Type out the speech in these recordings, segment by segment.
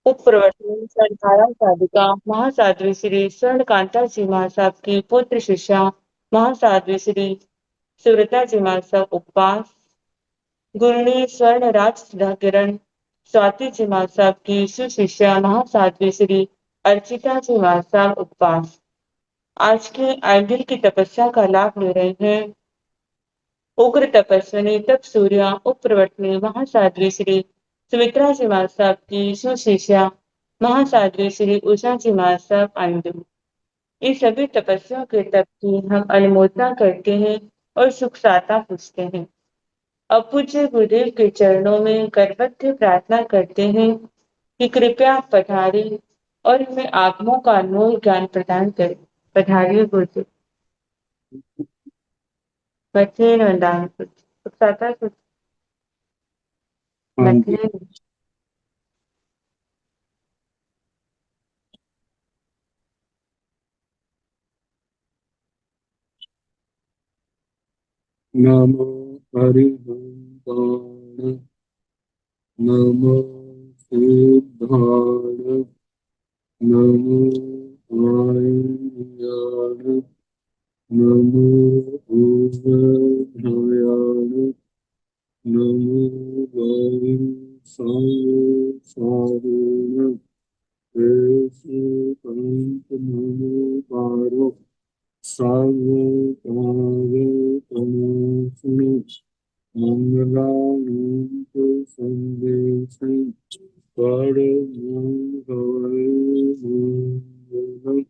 उपप्रवर्तन सरदारा साधिका महासाध्वी श्री स्वर्णकांता जी महासाब की पुत्र शिष्या महासाध्वी श्री सुव्रता जी महासाब उपवास गुरुणी स्वर्ण राज सुधा किरण स्वाति जी महासाब की सुशिष्या महासाध्वी श्री अर्चिता जी महासाब उपवास आज के आइडियल की तपस्या का लाभ ले रहे हैं। उग्र तपस्विनी तप सूर्या उपप्रवर्तनी महासाध्वी श्री सुमित्रा जी महासाब की सुशिष्या महासाध्वी श्री उषा जी महासाब आंदू। इन सभी तपस्या के तप की हम अनुमोदना करते हैं और सुख साता पूछते हैं। अब पूज्य गुरुदेव के चरणों में करबद्ध प्रार्थना करते हैं कि कृपया पधारे और हमें आत्मों का अनमोल ज्ञान प्रदान करें। पधारिए गुरुदेव। बच्चे वरदान कुछ सुख साता कुछ हाँ जी। बच्चे नमो हरिभक्ताय नमो सिद्धाय नमो वायुयाय नमो भूषधायाय नमो वायु सारेण पंत नमो पारो सावे कावे तमोसुनो मंगलानंद संदेशं परमं हरे मंगलम्।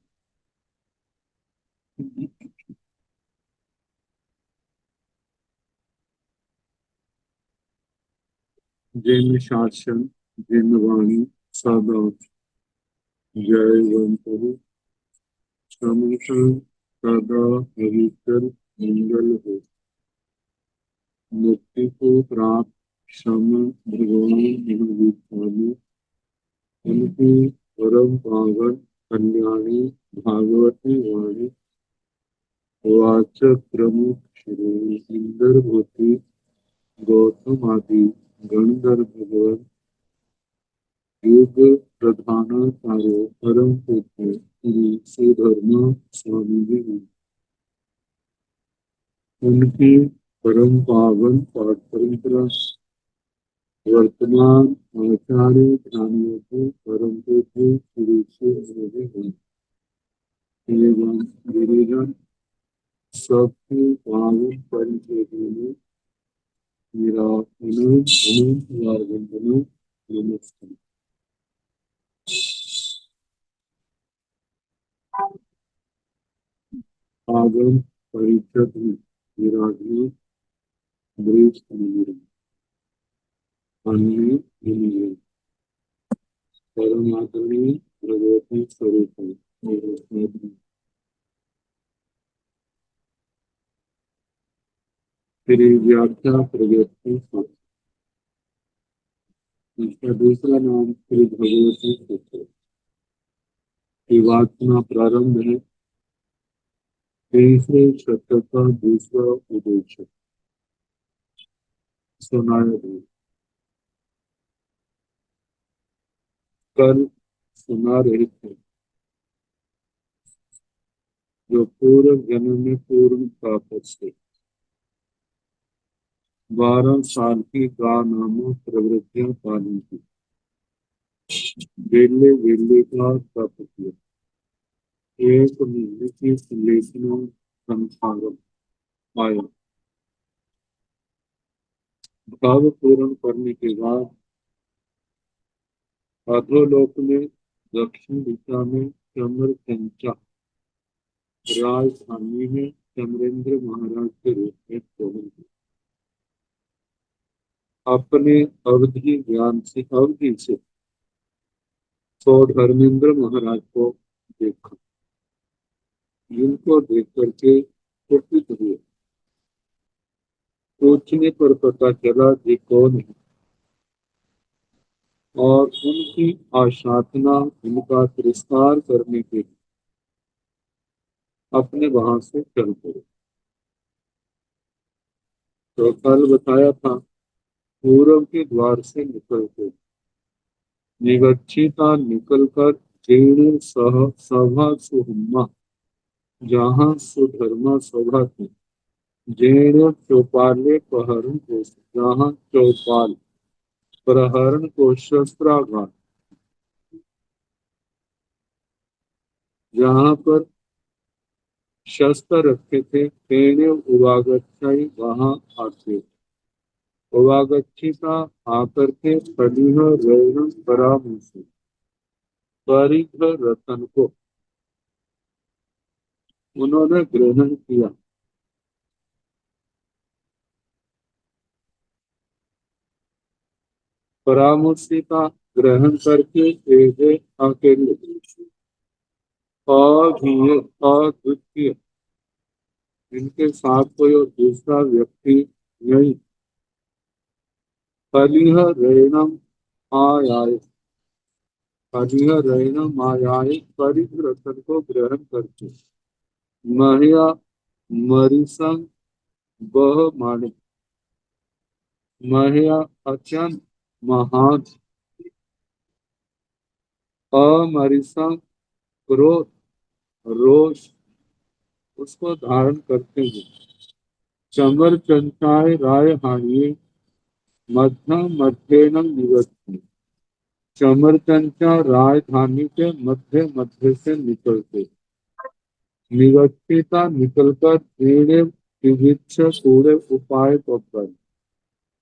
जिन शासन जिन वाणी सदा जयवंतु समुषं सदा हरिकर मंगल हो। मुक्ति को प्राप्त सम भगवान महावीर उनकी परम पावन कल्याणी भागवती वाणी वाचक प्रमुख श्री इंदर भूति गौतम आदि गणधर भगवान युग प्रधान कार्य परम पूज्य श्री सुधर्मा स्वामी जी हैं। उनकी परम पावन पाठ परंपरा वर्तमान आचार्य ध्यानियों को परम पूज्य श्री से हैं एवं गिरिजन सबके पावन परिचय में मेरा वंदना नमस्कार। आगम परिषद में विराजमान वरिष्ठ अन्य मुनिजन परम आदरणीय भगवती स्वरूप श्री व्याख्या प्रगति इसका दूसरा नाम श्री भगवती सूत्र की वाचना प्रारंभ है। तीसरे शतक का दूसरा उद्देश्य सुनाया गया। कल सुना रहे थे जो पूर्व जन्म में पूर्ण पाप से 12 साल की गा नामक प्रवृत्तियां पालन की, वेले वेले का तप किया, एक महीने की संलेखना संसार पाया। भाव पूर्ण करने के बाद अधोलोक में दक्षिण दिशा में चंद्रचंचा राजधानी में चंद्रेंद्र महाराज के रूप में पहुंच गए। अपने अवधि ज्ञान से अवधि से तो धर्मेंद्र महाराज को देखा, जिनको देख करके कुपित हुए। सोचने पर पता चला कि कौन है और उनकी आशातना उनका तिरस्कार करने के लिए अपने वहां से चल पड़े। तो कल बताया था पूर्व के द्वार से निकलते निगच्छिता निकलकर जीर्ण सह सभा सुहम्मा, जहाँ सुधर्मा सभा थी। जीर्ण चौपाले प्रहरण को, जहाँ चौपाल प्रहरण को शस्त्रागार, जहाँ पर शस्त्र रखे थे। तेने उवागच्छाई, वहां आते। उवागच्छिता आकर के फलिह रैणम परामर्श, परिघ रतन को उन्होंने ग्रहण किया। परामर्शिता ग्रहण करके एजे अकेले, अधीय अद्वितीय, इनके साथ कोई और दूसरा व्यक्ति नहीं। फलिह रैणम आयाय, फलिह रैणम आयाय, परिघ रतन को ग्रहण करके। महिया मरिसंग बह माने, महिया अत्यंत महान, अमरिसंग क्रोध रोष उसको धारण करते हैं। चमर चंचाए राय हानिये, मध्यम मध्येन निवृत्ति, चमर चंचा राजधानी के मध्य मध्य से निकलते। निवर्तिता निकलकर तेरे तिगिच्छ पूरे उपाय पर,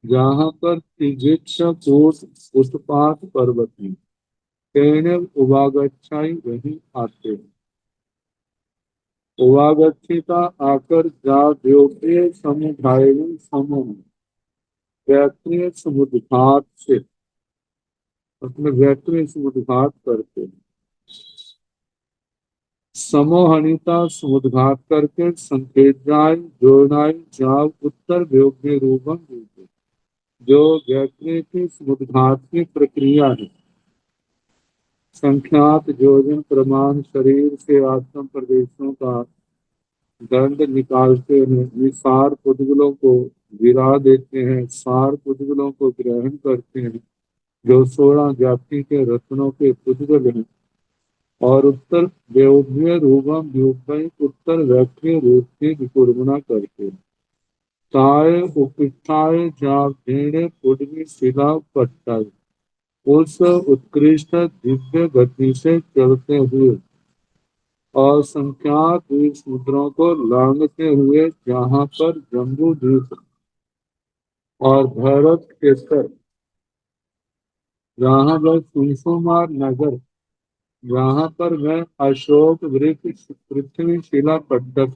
जहाँ पर तिगिच्छ उत्पात पर्वत है। तेने उवागच्छाई, वही आते हैं। उवागच्छिता आकर जा द्योते समुदाय समूह, व्यक्ति समुद्घात से अपने व्यक्ति समुद्घात करते हैं। समोहनिता समुद्घात करके संकेताय जोड़नाय जाव उत्तर व्योग्य रूपम देते, जो व्यक्ति की समुद्घात की प्रक्रिया है। संख्यात योजन प्रमाण शरीर से आत्म प्रदेशों का दंड निकालते हैं। निसार पुद्गलों को गिरा देते हैं, सार पुद्गलों को ग्रहण करते हैं, जो 16 जाति के रत्नों के पुद्गल हैं। और उत्तर देवभ्य रूपम व्युपय, उत्तर वैक्य रूप की विकुर्मना करते। ताय उपिष्ठाय जागेणे पुडवी शिला पट्टाय, उस उत्कृष्ट दिव्य गति से चलते हुए असंख्यात द्वीप समुद्रों को लांघते हुए, जहाँ पर जम्बू द्वीप और भरत केसर, जहाँ पर सुषुमार नगर, जहाँ पर वह अशोक वृक्ष पृथ्वी शिला पट्टक,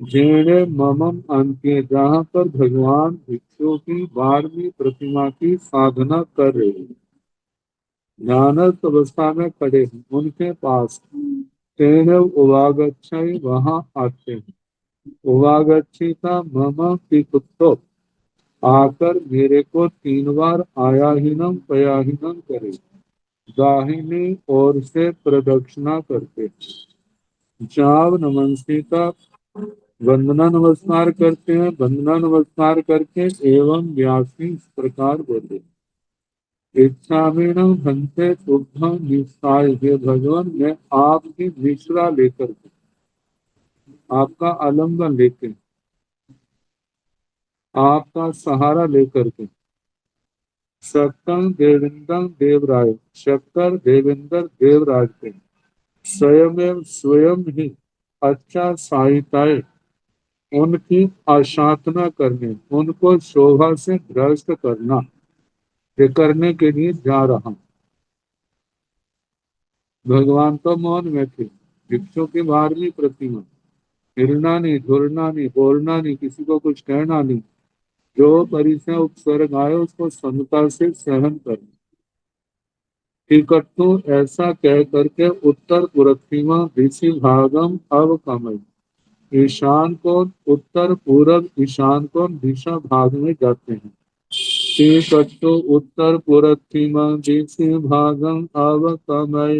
जेणे ममम अंत्य, जहाँ पर भगवान भिक्षु की 12वीं प्रतिमा की साधना कर रहे हैं। ध्यानस्थ अवस्था में खड़े हैं उनके पास। तेने उवागच्छाई, वहां आते हैं। उवागच्छिता मम पिकुत्तो, आकर मेरे को 3 बार आयाहीनम पयाहीनम करे, दाहिनी ओर से प्रदक्षिणा करके। जाव नमस्कृता, वंदना नमस्कार करते हैं। वंदना नमस्कार करके एवं व्यासी इस प्रकार बोले। इच्छामीण भंते तुभ्यं निस्ताय, हे भगवान मैं आपकी निश्रा लेकर के, आपका आलम्बन लेके, आपका सहारा लेकर के। शक्तं देवेंद्रं देवराय, शक्कर देवेंद्र देवराज के स्वयं ही अच्छा सहायताएं उनकी आशाधना करने, उनको शोभा से भ्रष्ट करना, ये करने के लिए जा रहा हूं। भगवान तो मौन में थे। भिक्षु की 12वीं प्रतिमा, हिलना नहीं, झुरना नहीं, बोलना नहीं, किसी को कुछ कहना नहीं। जो परिचय उपसर्ग आए उसको समता से सहन करना। टिकट्टू, ऐसा कह करके उत्तर पुरत्तिमा ऋषि भागम अवकमय, ईशान को उत्तर पूरब ईशान को दिशा भाग में जाते हैं। टिकट्टू उत्तर पुरत्तिमा ऋषि भागम अवकमय,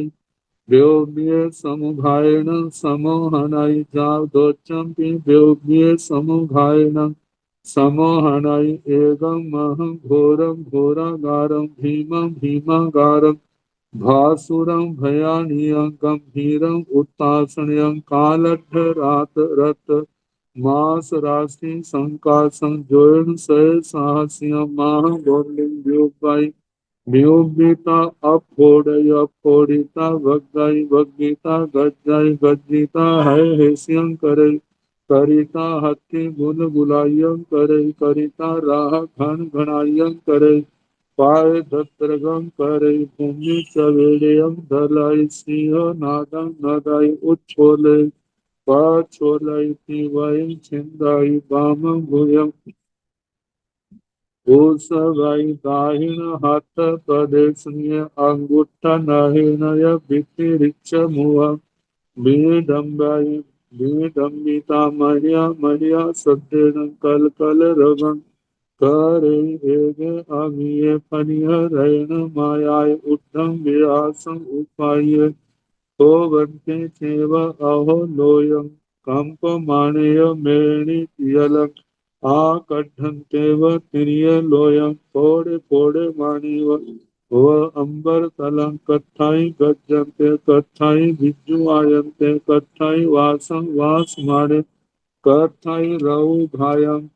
व्योम्ये समुभायन समोहनाय, जावदोच्चम्पि व्योम्ये समुभायन समोहनाय, एवं महं घोरम घोरागारम भीमं भीमागारम भासुरं भयानियं गंभीरं उत्तासनयं कालड्ढरात रत मास राशि संकासं जोन सह साहस्यं महागोलिं नियोगिता अफोड़य अफोड़िता भगाई भगिता गज्जाई गज्जिता है हेस्यं करे करिता हत्ति गुण गुलायं करे करिता राह घन घनायं करे पाय दत्रगं करे भूमि सवेड़यं धलाई सिंह नादं नदाई उच्छोले पाछोलाई तिवाई छिंदाई बाम भूयं भूसवाई दाहिण हाथ प्रदेशनीय अंगूठा नाहिणय भित्तिरिच्छ मुआ विडम्बाई विडम्बिता मरिया मरिया सद्देन कल कल रगन करे एगे अमिये फनिय रैन मायाय उद्धम व्यासं उपाय तो वन्ते चेव अहो लोयं कंप माणेय मेणि यलक आकड्ढन्तेव तिर्य लोयं फोड़े फोड़े माणिव व अंबर तलं कत्थाई गज्जन्ते कत्थाई विज्जुआयन्ते कत्थाई वासं वास माणे कत्थाई रऊ घायं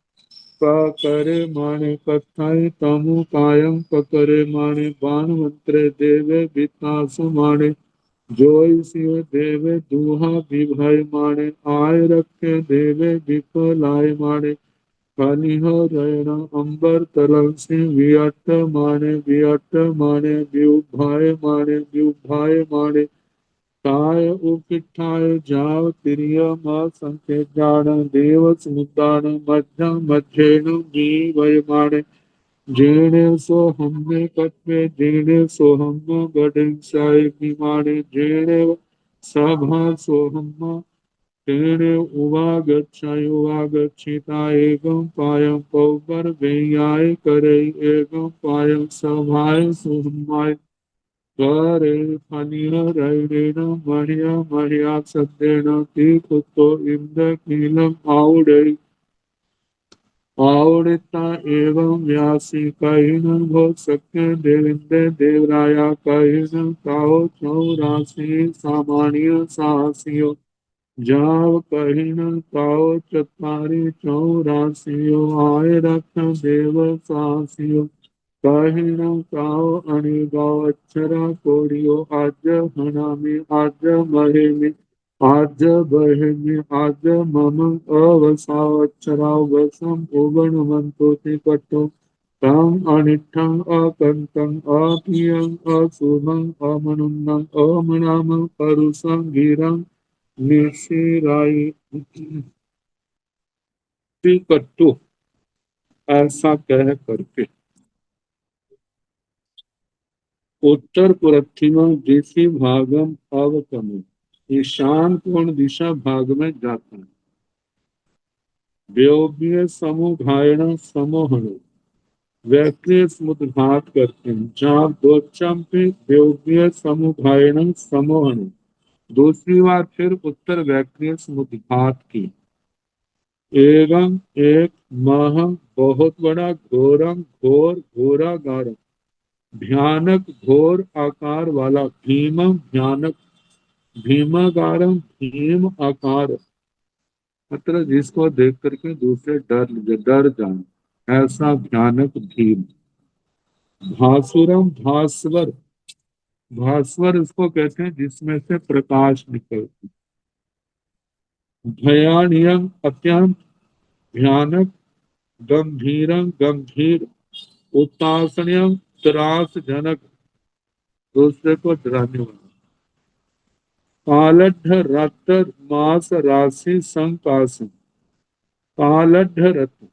करे माणे कत्थाई तमु कायं पकरे माणे बाण मंत्रे देवे वितासु माणे जोई सिंह देवे दूहा विभय माणे आय रखे देवे विफलाय माणे कनिह रैण अंबर तलं सिंह वियट माणे विउभाय माणे काय उकिठाय जाव तिरिय म संके जाण देव समुदान मध्येन वी माणे जेणे सो हम्मे कत्वे जेणे सो हम गडिंसाय विमाने जेणे सभा सो हम तेणे उवागच्छिता एकं पायं पौपर वेयाय करे एकं पायं सभाय सुहमाय करे फनिय रैणेन मणिया मणिया सद्देन ती कुतो इंद कीलम आउडे आवड़ता एवं व्यासी कहिन भो सत्य देविंदे देवराया कहिन ताओ चौरासी सामान्य साहसियो जाव कहिन ताओ चतारी चौरासियो आय रख देव साहसियो कहिन ताओ अणिगाव अक्षरा कोड़ियो आज हनामी आज महेमी आज बहिनी आज मम अवसावच्छरावसम उगणमंतोति पट्टो तम अनिठं अकंतं अपियं असुभं अमनुन्नं अमनामं परुषं गिरं निशिराई कट्टो ऐसा कह करके उत्तर पश्चिम दिशि भागम अवकम ईशान कोण दिशा भाग में जाता है व्योम्य समुघायण समोहन वैक्रिय समुद्घात करते हैं जहाँ दो चंपे व्योम्य समुघायण समोहन दूसरी बार फिर उत्तर वैक्रिय समुद्घात की एवं एक मह बहुत बड़ा घोरम घोर घोरा गारम भयानक घोर आकार वाला भीमम भयानक भीमागारम भीम आकार मतलब जिसको देख करके दूसरे डर जाए ऐसा भयानक भीम भासुरम भास्वर भास्वर इसको कहते हैं जिसमें से प्रकाश निकलती भयानियम अत्यंत भयानक गंभीरम गंभीर उत्तासनियम त्रासजनक दूसरे को डराने वाला कालढ़ रक्त मास राशि संकासन कालढ़ रक्त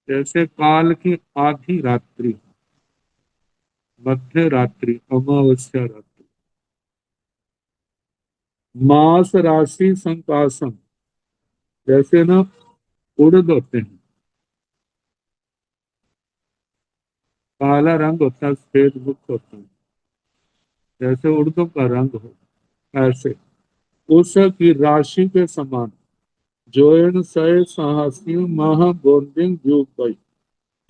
जैसे काल की आधी रात्रि मध्य रात्रि अमावस्या रात्रि मास राशि संकासन जैसे ना उड़द होते हैं काला रंग होता है सफेद मुक्त होता है जैसे उड़दों का रंग हो ऐसे उस की राशि के समान जोन सय साहसी महाबोधिंग जुग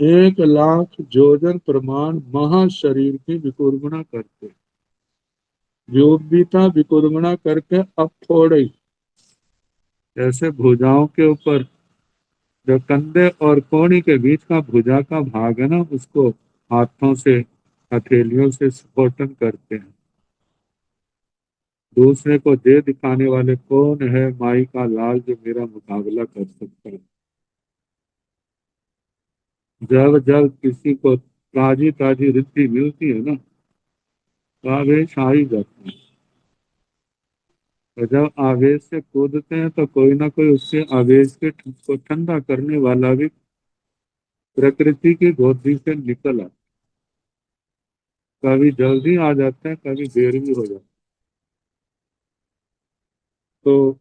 1,00,000 जोजन प्रमाण महाशरीर की विकुर्बना करते योगिता विकुर्मणा करके अब फोड़े, जैसे भुजाओं के ऊपर जो कंधे और कोहनी के बीच का भुजा का भाग है ना, उसको हाथों से हथेलियों से स्फोटन करते हैं। दूसरे को दे दिखाने वाले कौन है माई का लाल जो मेरा मुकाबला कर सकता है। जब जब किसी को ताजी ताजी रिद्धि मिलती है ना, तो आवेश आ ही जाता है। तो जब आवेश से कूदते हैं तो कोई ना कोई उसके आवेश के को ठंडा करने वाला भी प्रकृति की गोदी से निकल आता। कभी जल्दी आ जाता है, कभी देर भी हो जाता है। तो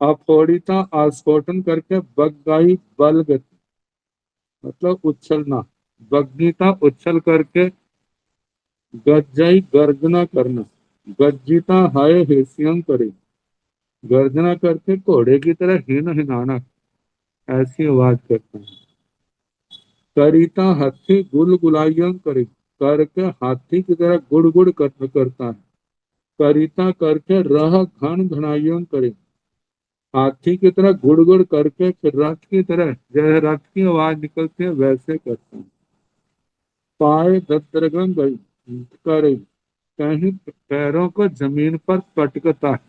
अफोड़िता आस्फोटन करके बग्गाई बल गति, मतलब उछलना। बग्गीता उछल करके, गज्जाई गर्जना करना। गज्जिता हाय हेसियम करे, गर्जना करके घोड़े की तरह हिन हिनाना, ऐसी आवाज करता है। करीता हाथी गुल गुलाइयम करे, करके हाथी की तरह गुड़ गुड़ करता है। करीता करके रह घन घनाइयम करे, हाथी की तरह गुड़ गुड़ करके फिर रथ की तरह जैसे रथ की आवाज निकलती है वैसे करता है। पाए दत्तरगम करे, कहीं पैरों को जमीन पर पटकता है।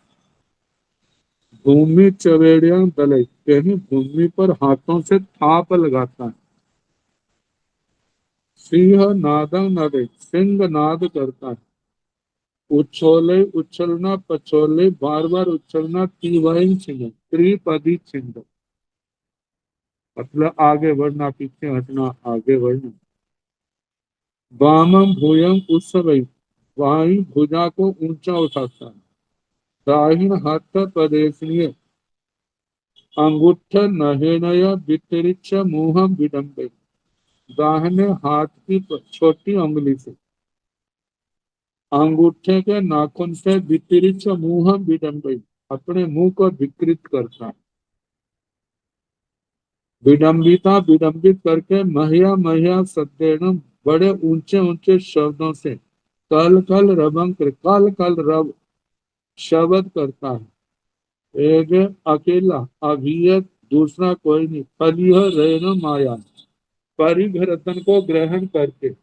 भूमि चवेड़िया दले, कहीं भूमि पर हाथों से थाप लगाता है। सिंह नादम नदे, सिंह नाद करता है। उछोले उछलना पछोले, बार बार उछलना, तिवही छिंद, त्रिपदी छिंद, मतलब आगे बढ़ना, पीछे हटना, आगे बढ़ना। वामम भूयम उत्सवई, बाई भुजा को ऊंचा उठाता है। दाहिन हाथ प्रदेशनीय, अंगूठ नहेनय वितरिच मुहम विडम्बे, दाहिने हाथ की छोटी उंगली से अंगूठे के नाखून से वितरिच मुहम विडम्बे, अपने मुंह को विकृत करता है। विडम्बिता विडम्बित करके महिया महिया सद्देनम, बड़े ऊंचे ऊंचे शब्दों से कल कल रबंक, कल कल रब शब्द करता है। एक अकेला अभियत, दूसरा कोई नहीं। फलिह रेण माया, परिघ रतन को ग्रहण करके।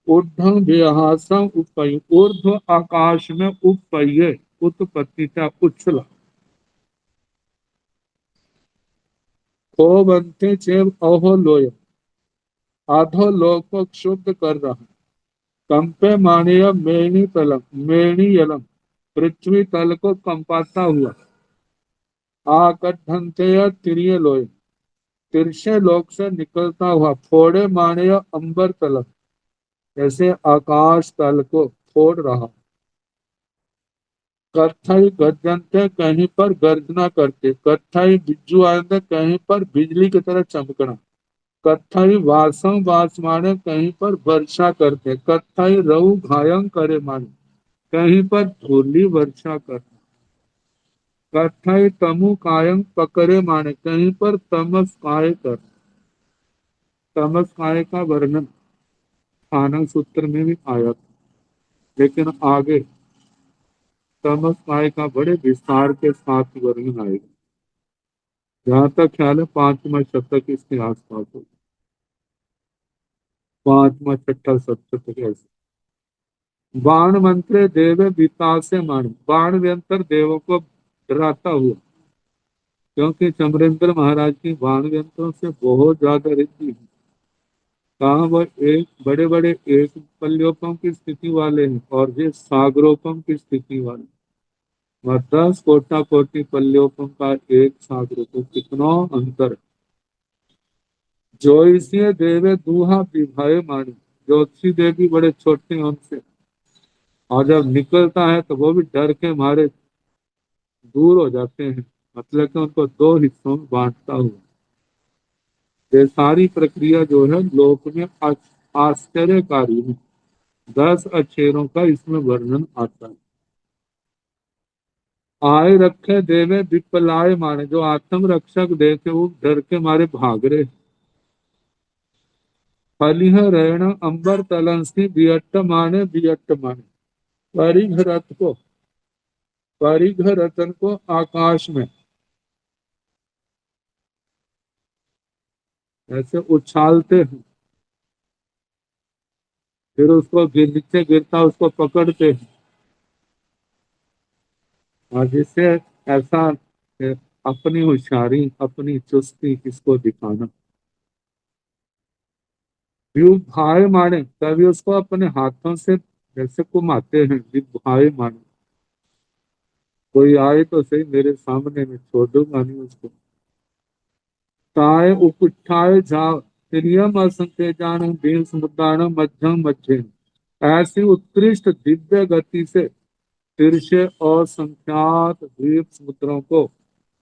ऊर्ध्व विहासम उपय, ऊर्ध्व आकाश में उपय, उत्पत्ति का उछला। खो बनते चेव अहो लोय, आधो लोक को शुद्ध कर रहा। कंपे मानिय मेणी तलम, मेणी यलम, पृथ्वी तल को कंपाता हुआ। आकटंतय तिरिय लोय, तिरछे लोक से निकलता हुआ। फोड़े मानिय अंबर तलम, जैसे आकाश तल को फोड़ रहा। कत्थई गर्जनते, कहीं पर गर्जना करते। कत्थई बिज्जू आनंद, कहीं पर बिजली की तरह चमकना। कत्थई वासम वास माने, कहीं पर वर्षा करते। कत्थई रऊ घायं करे माने, कहीं पर धूली वर्षा कर। कत्थई तमु कायं पकड़े माने, कहीं पर तमस काय कर। तमस काय का वर्णन आनंद सूत्र में भी आया था, लेकिन आगे तमस काय का बड़े विस्तार के साथ वर्णन आएगा। जहां तक ख्याल है 5वां शतक इसके आसपास हो, 5वां 6ठा शतक ऐसे। बाण मंत्र देव विता से मान, बाण व्यंतर देवों को डराता हुआ, क्योंकि चमरेंद्र महाराज की बाण व्यंत्रों से बहुत ज्यादा रिद्धि है। कहा वह एक बड़े बड़े एक पल्योपम की स्थिति वाले हैं और ये सागरोपम की स्थिति वाले। वह 10 कोटा कोटि पल्योपम का एक सागरोपम, कितना अंतर। ज्योतिषीय देवे दूहा विभय मानी, ज्योतिषी देवी बड़े छोटे हैं उनसे, और जब निकलता है तो वो भी डर के मारे दूर हो जाते हैं, मतलब कि उनको दो हिस्सों में बांटता हुआ। ये सारी प्रक्रिया जो है लोक में आश्चर्यकारी है। 10 अक्षरों का इसमें वर्णन आता है। आय रखे देवे विपलाय माने, जो आत्म रक्षक देखे वो डर के मारे भाग रहे। फलिह रहना अंबर तलंसी बियट्ट माने, बियट्ट माने, परिघ रथ को, परिघ रतन को आकाश में ऐसे उछालते हैं, फिर उसको नीचे गिरता उसको पकड़ते हैं, और जिससे ऐसा अपनी होशियारी अपनी चुस्ती किसको दिखाना। व्यू भाई माने तभी उसको अपने हाथों से जैसे घुमाते हैं, कि भाई माने कोई आए तो सही मेरे सामने, में छोड़ दूंगा नहीं उसको। ताए उकुठाए जाओ त्रियम असंख्य जान दीन समुदान मध्यम मध्य, ऐसी उत्कृष्ट दिव्य गति से तिरछे और संख्यात द्वीप समुद्रों को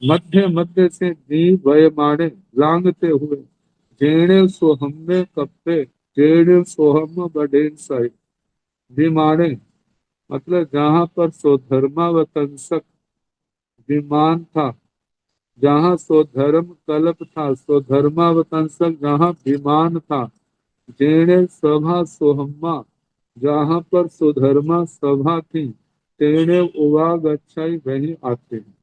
मध्य मध्य से दी वय माने लांगते हुए, जेणे सोहम्य कप्पे जेणे सोहम बडेन सही, विमाने मतलब जहां पर स्वधर्मावतंसक विमान था, जहाँ स्वधर्म कल्प था, स्वधर्मावतंसक जहाँ विमान था, जेणे सभा सोहम्मा जहाँ पर सुधर्मा सभा थी, तेणे उवागच्छाई वही आते हैं।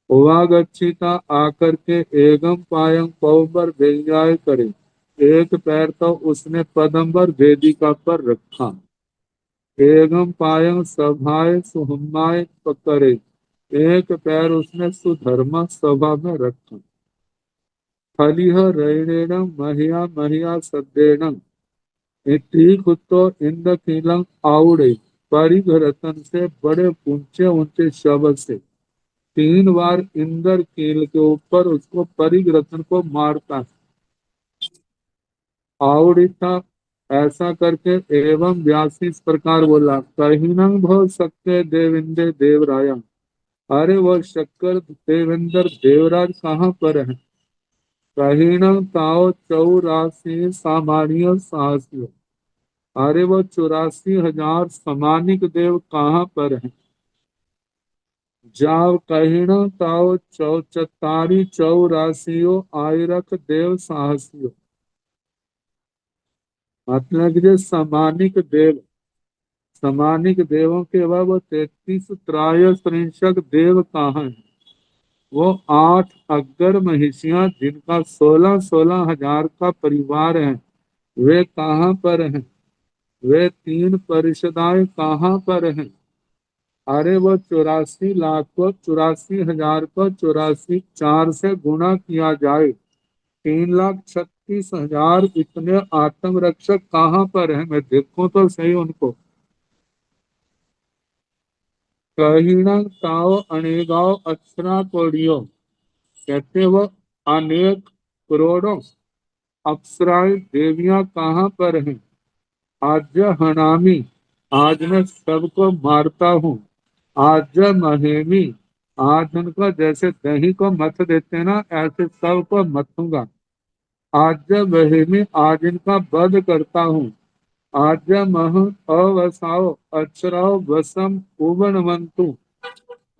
उवागच्छिता आकर के एगम पायम पौबर व्यंग्याय करे, एक पैर तो उसने पदम्बर वेदिका पर रखा, एगम पायम सभाए सुहम्माय करे, एक पैर उसने सुधर्मा सभा में रखा। फलिह रैणेन महिया महिया सद्देन, ठीक तो इंद्र कीलंग आउड़े, परिघ रतन से बड़े ऊंचे ऊंचे शब्द से 3 बार इंद्र कील के ऊपर उसको परिघ रतन को मारता। आउड़ी था ऐसा करके, एवं व्यासी इस प्रकार बोला, कहीनंग भव सत्य देविंदे देवराया, अरे वो शक्कर देवेंद्र देवराज कहाँ पर है। कहीनंग ताओ चौरासी सामान्य साहसियों, अरे वो 84,000 समानिक देव कहाँ पर हैं। जाव कहीण ताओ चौचतारी 84 आयरख देव साहसियों, मतलब कि जो समानिक देव, समानिक देवों के बाद वो 33 त्रयस्त्रिंशक देव कहाँ हैं। वो 8 अग्गर महिषियां जिनका 16,000 का परिवार है, वे कहाँ पर हैं। वे 3 परिषदाएं कहाँ पर हैं। अरे वो 84 लाख को 84,000 को 84 4 से गुणा किया जाए, 3,36,000 इतने आत्मरक्षक कहाँ पर है, मैं देखूं तो सही उनको। कहीना ताव अनेगाव अक्षरा कोड़ियो, कहते वो अनेक करोड़ों अप्सराएं देवियां कहाँ पर हैं। आज हनामी, आज मैं सबको मारता हूँ। आज महेमी, आज उनको जैसे दही को मथ देते हैं ना, ऐसे सबको मथूंगा। आज वहेमी, आज इनका वध करता हूँ। आज मह अवसाओ अक्षराओ वसम उवनवंतु,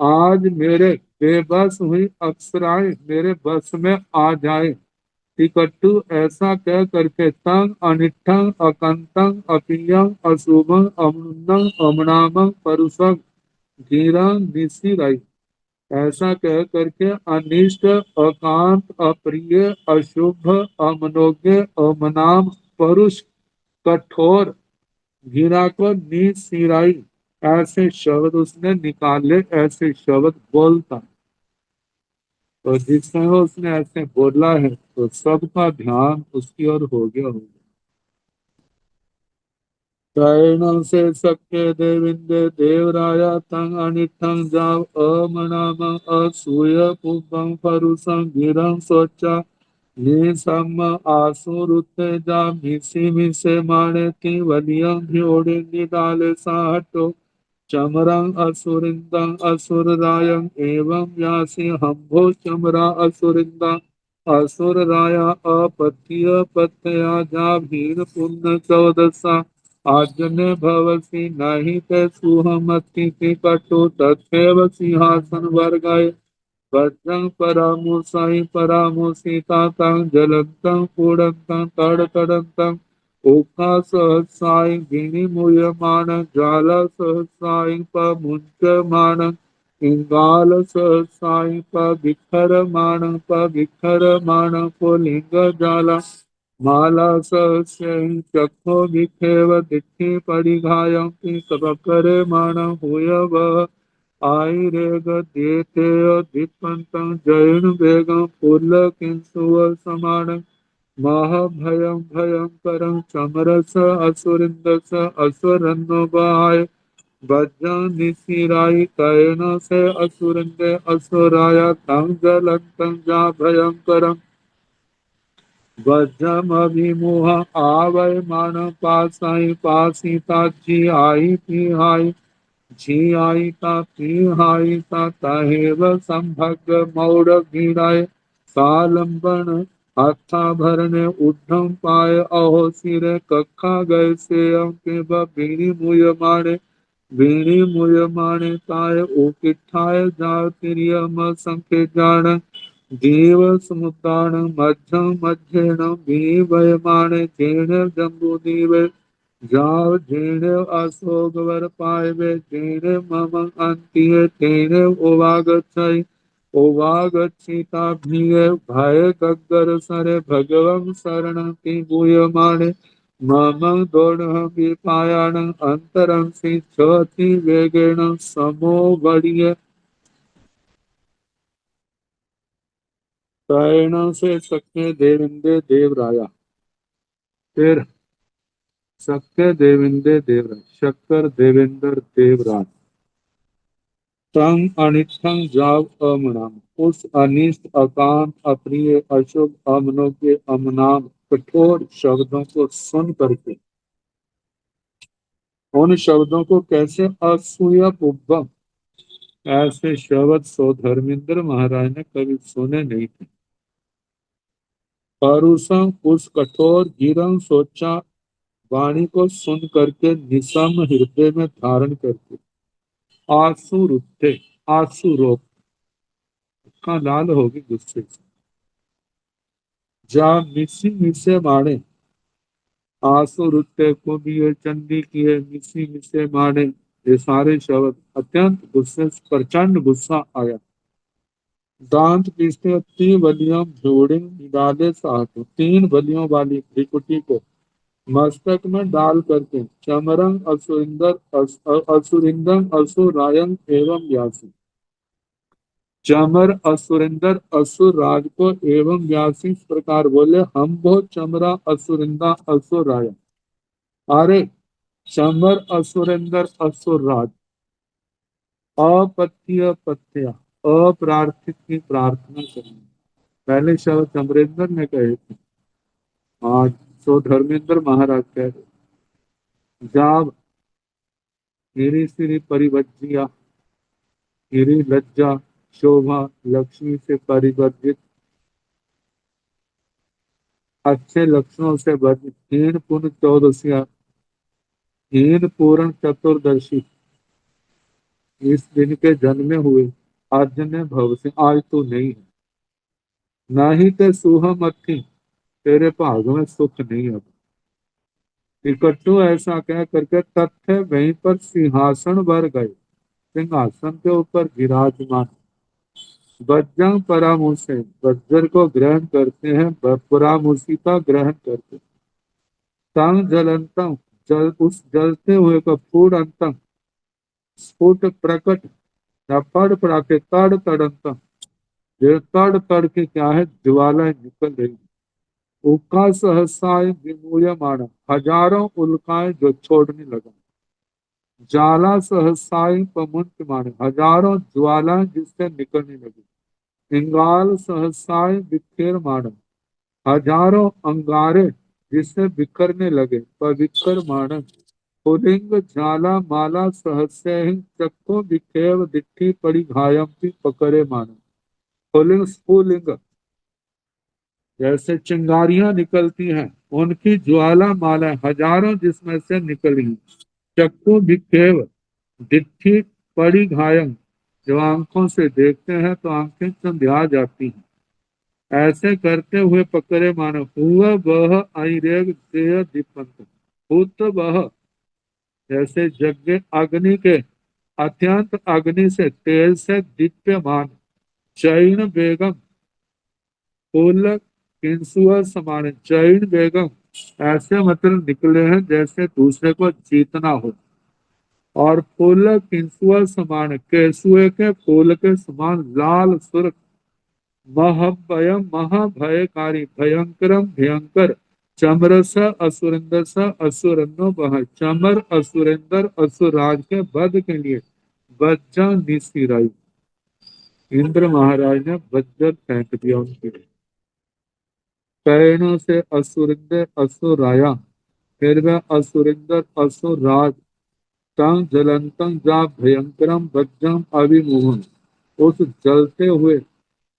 आज मेरे बेबस हुई अप्सराएं मेरे बस में आ जाए। टिकट्टू ऐसा कह करके तंग अनिठंग अकंतंग अपियंग अशुभंग अमृतंग अमनामंग परुषंग धीरंग निशिराई, ऐसा कह करके अनिष्ट अकांत अप्रिय अशुभ अमनोज्ञ अमनाम परुष कठोर घृणा को निशिराई, ऐसे शब्द उसने निकाले, ऐसे शब्द बोलता। तो जिस समय उसने ऐसे बोला है तो सबका ध्यान उसकी ओर हो गया होगा। त्रैणं से शक्य देविंदे देवराया तंग अनिठं जाव अमनाम असूय पुबं परुषं गिरं सोचा निसम आसुरुते जा मिसी मिसे माणे की वलियं भियोड़े निदाले साहटो चमरं असुरिंदं असुररायं एवं व्यासी हम्भो चमरा असुरिंदा असुर राया अपत्य पत्या जा भीर पुण्य चौदसा आजने भवसी नहीं ते सुहमति की कटु तथैव सिंहासन वर्गाय वज्रं परामुसाई परामुसीता तं जलंतं कूड़ंतं तड़ तड़ंतं ओका सहसाई विनिमुयमान ज्वाला सहसाई पमुच्यमान इंगाल सहसाई पविखरमान पुलिंग जाला माला सहस्यं चक्खो विखेव दिट्ठि परिघायं करे मान हुयव आई रेग देते दीपंतं जयन वेगं पुल किंसुव समान महाभयं भयंकरं समरस असुरिंदस असुरन्नवाय वज्रं निशिराय तैन से असुरिंदे असुराय तं जलंतं जा भयंकरं वज्रमभिमुह आवय मान पासाई पासीता जी आई पी हाय जी आई ता पी हाय ता तहेव संभग मौड़ भीड़ाय सालंबन हाथा भरने उद्धम पाए अहो सिरे कखा गए से अंके बीड़ी मुय मारे बीड़ी मुय मारे ताय उकिठाय जा तिरियम संके जान जीव समुद्रान मध्यम मध्येन विवयमाने जेन जम्बुदीव जाव जेन अशोकवर पायवे जेन मम अंतिये तेन ओवागच्छै ओवागच्छिता भीय भय गग्गर सरे भगवं शरणं की गुयमाने मम दोढ़ विपायन अंतरं सी छति वेगेन समो बढ़िय तैण से सख्य देविंदे देवराया फिर सत्य देविंदे देवराज शक्कर देवेंद्र देवराज तंग अनिष्ठं जाव अमनाम उस अनिष्ट अकाम अप्रिय अशुभ अमनों के अमनाम कठोर शब्दों को सुन करके उन शब्दों को कैसे असूया उपम ऐसे शब्द सो धर्मेंद्र महाराज ने कभी सुने नहीं थे। परुषम उस कठोर गिरम सोचा वाणी को सुन करके निसम हृदय में धारण करके आंसू रुते आंसू रोक का लाल होगी गुस्से से जा मिसी मिसे मारे आंसू रुते को भी ये चंडी किए मिसी मिसे मारे ये सारे शब्द अत्यंत गुस्से प्रचंड गुस्सा आया दांत पीसते तीन बलियों जोड़े डाले साथ तीन बलियों वाली त्रिकुटी को मस्तक में डाल करके चमरंग असुरिंदर असुरायन एवं व्यासी चमर असुरिंदर असुर राज को एवं व्यासी इस प्रकार बोले हम बहुत चमरा असुरिंदा असुरायन अरे चमर असुरिंदर असुर राज अपत्य पत्या अप्रार्थित की प्रार्थना करना पहले शब्द चमरेंद्र ने कहे थे आज सो धर्मेंद्र महाराज कह रहे जाब गिरी श्री परिवज्जिया गिरी लज्जा शोभा लक्ष्मी से परिवर्जित अच्छे लक्षणों से वर्जित हीन पुण्य चौदसिया हीन पूर्ण चतुर्दशी इस दिन के जन्मे हुए अर्जन्य भव से आज तो नहीं है ना ही ते सुहम अथी तेरे भाग में सुख नहीं अब इकट्ठू ऐसा कह करके तथ्य वहीं पर सिंहासन भर गए सिंहासन के ऊपर विराजमान वज्रं परामुसे वज्र को ग्रहण करते हैं परामुसी का ग्रहण करते हैं तंग जलंतम जल उस जलते हुए का फूड अंतम स्फुट प्रकट या पड़ पड़ा के तड़ तड़ंतम ये तड़ तड़ के क्या है ज्वालाएं निकल रही उल्का सहसाय विमूयमान हजारों उल्काएं जो छोड़ने लगा ज्वाला सहसाई पमुंच माने हजारों ज्वालाएं जिससे निकलने लगी इंगाल सहसाय बिखेर मानव हजारों अंगारे जिससे बिखरने लगे पवित्र मानव पुलिंग झाला माला सहस्य चक्को बिखेव दिट्ठी पड़ी घायम पकड़े मानव पुलिंग स्फुलिंग जैसे चिंगारियां निकलती हैं उनकी ज्वाला माला हजारों जिसमें से निकली चक्कू बिखेव दिट्ठी पड़ी घायम जो आंखों से देखते हैं तो आंखें चंधिया जाती हैं ऐसे करते हुए पकड़े मानो हुआ वह अरेग देह दीपंत भूत वह, जैसे यज्ञ अग्नि के अत्यंत अग्नि से तेज से दीप्यमान चैन बेगम फूल किंसुआ समान चैन बेगम, ऐसे मतलब निकले हैं जैसे दूसरे को जीतना हो। और फूल किंसुआ समान केसुए के फूल के समान लाल सुर्ख महाभयम महाभयकारी भयंकरम भयंकर चमरस असुरेंद्र असुरनो बह, चमर असुरेंद्र असुराज के वध के लिए वज्जा निशिराई, इंद्र महाराज ने वज्र फेंक दिया उनके लिए। पैरों से असुरिंदर असुराया, फिर वह असुरिंदर असुराज तंग जलंतम जा भयंकरम वज्रम अभिमुहम, उस जलते हुए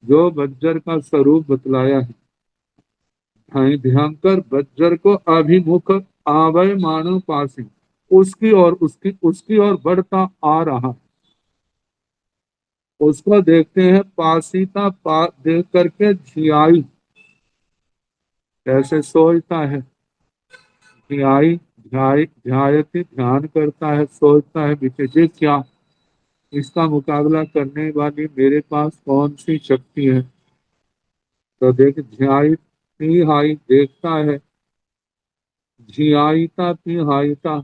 जो वज्र का स्वरूप बतलाया है भयंकर वज्र को अभिमुख आवय मानव पासी, उसकी और बढ़ता आ रहा, उसको देखते हैं पासीता देख करके झियाई, ऐसे सोचता है ध्याई ध्यायति ध्यान करता है, सोचता है विचय क्या इसका मुकाबला करने वाली मेरे पास कौन सी शक्ति है। तो देख ध्याई तिहाई देखता है, झियाईता तिहाईता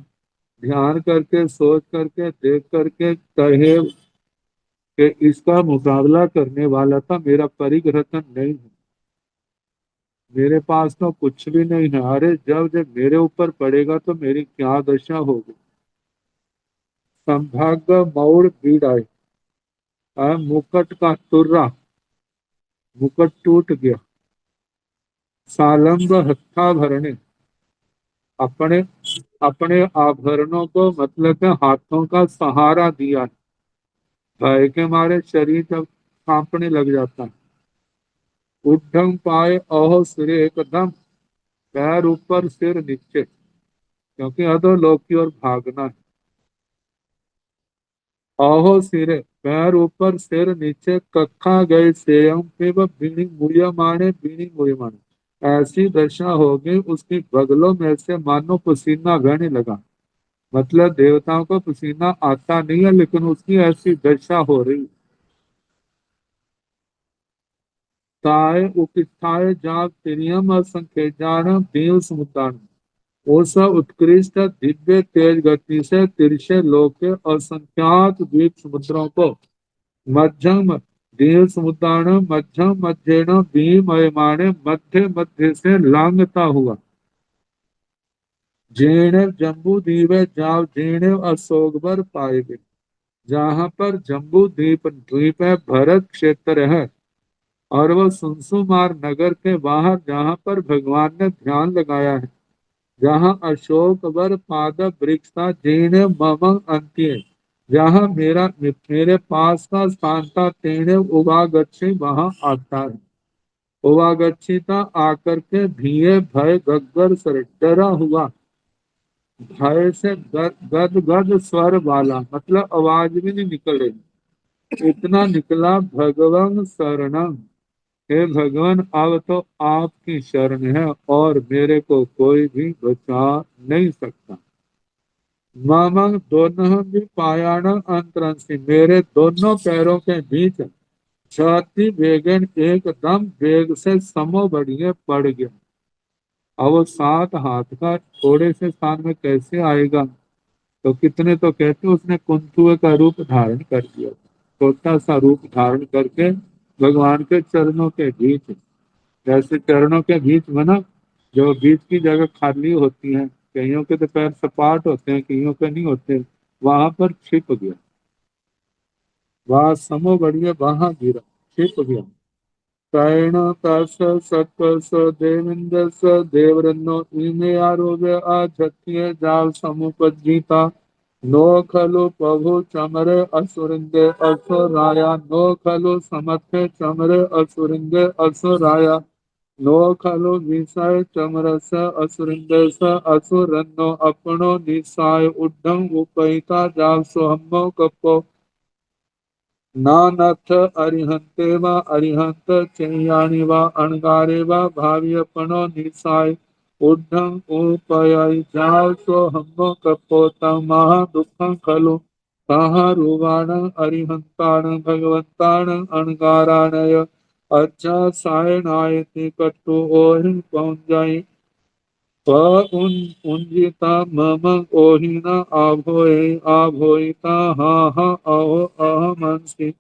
ध्यान करके सोच करके देख करके कहे कि इसका मुकाबला करने वाला था मेरा परिग्रहण नहीं है, मेरे पास तो कुछ भी नहीं है। अरे जब जब मेरे ऊपर पड़ेगा तो मेरी क्या दशा होगी। संभाग मौड़ बीड़ाए, मुकट का तुर्रा, मुकट टूट गया। सालंब हत्था भरने, अपने अपने आभरणों को मतलब के हाथों का सहारा दिया, भय के मारे शरीर जब कांपने लग जाता है। उद्धम पाए अहो सिर एकदम, पैर ऊपर सिर नीचे, क्योंकि अधोलोक की ओर भागना है। अहो सिरे पैर ऊपर सिर नीचे, कखा गए सेयम पे वह बीनी मुय माने, ऐसी दशा होगी उसकी बगलों में से मानो पसीना बहने लगा। मतलब देवताओं को पसीना आता नहीं है लेकिन उसकी ऐसी दशा हो रही। ताय उपिस्थाय जाग तिरियम असंख्य जान देव समुद्रान, उस उत्कृष्ट दिव्य तेज गति से तिरछे लोक के असंख्यात द्वीप समुद्रों को मध्यम देव समुद्रान मध्यम मध्येन भीमयमाने मध्य मध्य से लांघता हुआ, जेणे जम्बू द्वीप जाव जेणे अशोकवर पाएगे, जहां पर जम्बू द्वीप द्वीप है भरत क्षेत्र है, और वह सुनसुमार नगर के बाहर जहां पर भगवान ने ध्यान लगाया है, जहाँ अशोक वर पाद वृक्ष था जेने मम अंत्य, जहाँ मेरे पास का स्थान था तेने उवागच्छी वहां आता है। उवागच्छिता आकर के भीए भय गग्गर सर डरा हुआ, भय से गद गद स्वर वाला, मतलब आवाज भी नहीं निकल रही, इतना निकला भगवान शरणम, हे भगवान अब तो आपकी शरण है और मेरे को कोई भी बचा नहीं सकता। मामंग दोनों भी पायाण अंतरंसी, मेरे दोनों पैरों के बीच छाती वेगन एकदम वेग से समो बढ़िए पड़ गया। अब वो 7 हाथ का थोड़े से स्थान में कैसे आएगा। तो कितने तो कहते उसने कुंतुए का रूप धारण कर दिया, छोटा सा रूप धारण करके भगवान के चरणों के बीच, जैसे चरणों के बीच में ना जो बीच की जगह खाली होती है, कईयों के तो पैर सपाट होते हैं कईयों के नहीं होते, वहां पर छिप गया, वहां समो बढ़िया वहां गिरा, छिप गया। तैण तस सत्वस देविंदस देवरन्नो इमे आरोग्य आझत्य जाल समुपजीता, नो खलु प्रभु चमरे असुरिंदे असुराया, नो खलु समर्थे चमरे असुरिंदे असुराया, नो खलु विषय चमरस असुरिंदेश असुरन्नो अपनो निसाय उड्डम उपैता जाल सोहम्मो कपो, नानथ अरिहंते वा अरिहंत चैयानि वा अणगारे वा भाव्यपनो निसाय उद्धं उपयाय जाव सो हमो कपोतं महा दुखं खलु कहा रुवाण अरिहंताण भगवंताण अणगाराणय अच्छा सायनाय ते कट्टु ओहि पहुंच जाई उन उंजिता मम ओहिना आभोइता हा हा अहो अहमंसि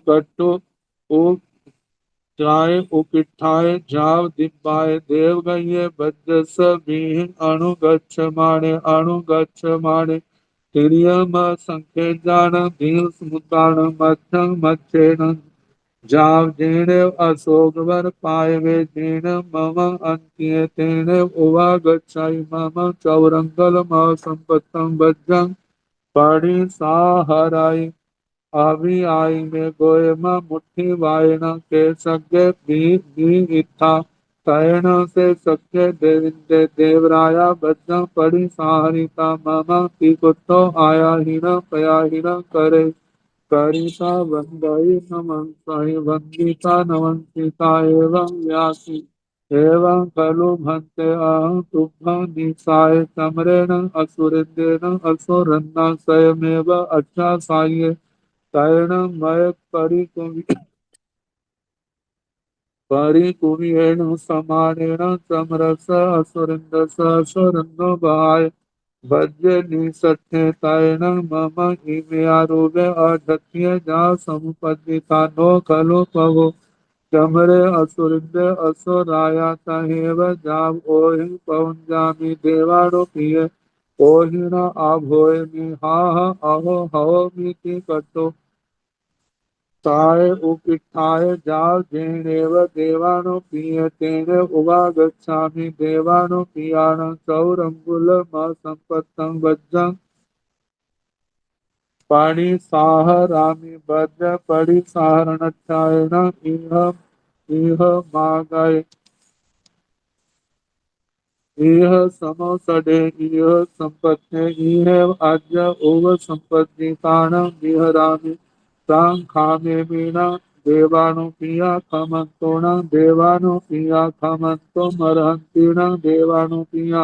कट्टु जाय उपिठाय जाव दिब्बाय देव गये बज्जस बीहि अणुगच्छ माणे तिरियम संखे जान भील समुदान मध्यं मच्छेन जाव जेणे अशोकवर पायवे जेण मम अंत्ये तेण उवा गच्छाई मम चौरंगल म संपत्तं वज्रं पाणि साहराई अभी आई में गोयमा मुट्ठी वायना के सज्ञ भी इत्था तयण से सख्य देविंदे देवराया बज्जा पड़ी सहारिता मम की कुत्तो आया हिना पया हिना करे करिता वंदई नमंसाई वंदिता नमंसिता एवं व्यासी एवं खलु भंते अहं तुभ्यं निसाय चमरेण असुरेन्द्रेण असुरन्ना स्वयमेव अच्छा साये तैणमय परिकुमियेण समानेन समरस असुरिन्दस असुरन्नो भाय भज्य निसठ्य तैणं मम इमयारूपे अधत्य जा समुपदिता नो खलु पवो चमरे असुरिन्दे असुराया तहेव जाव ओहि पवंजामि देवाणु प्रिय ओहिना आभोय मिहाह अहो हवो मिति कटो ताय उपिठाय जाव जेनेव देवानो पीयतेन उवा गच्छामि देवानो पीयाण सौरंगुल म संपत्तं वज्रं पाणि साह रामि वज्र पड़ि सारणचायण इह इह मागय इह समो सडे इह संपत्ते इह आज्य ओव संपत्ति ताणं विहरामि तां खामे मीना देवानु पिया खमंतोण देवानु पिया खमंतो मरहंतीण देवानु पिया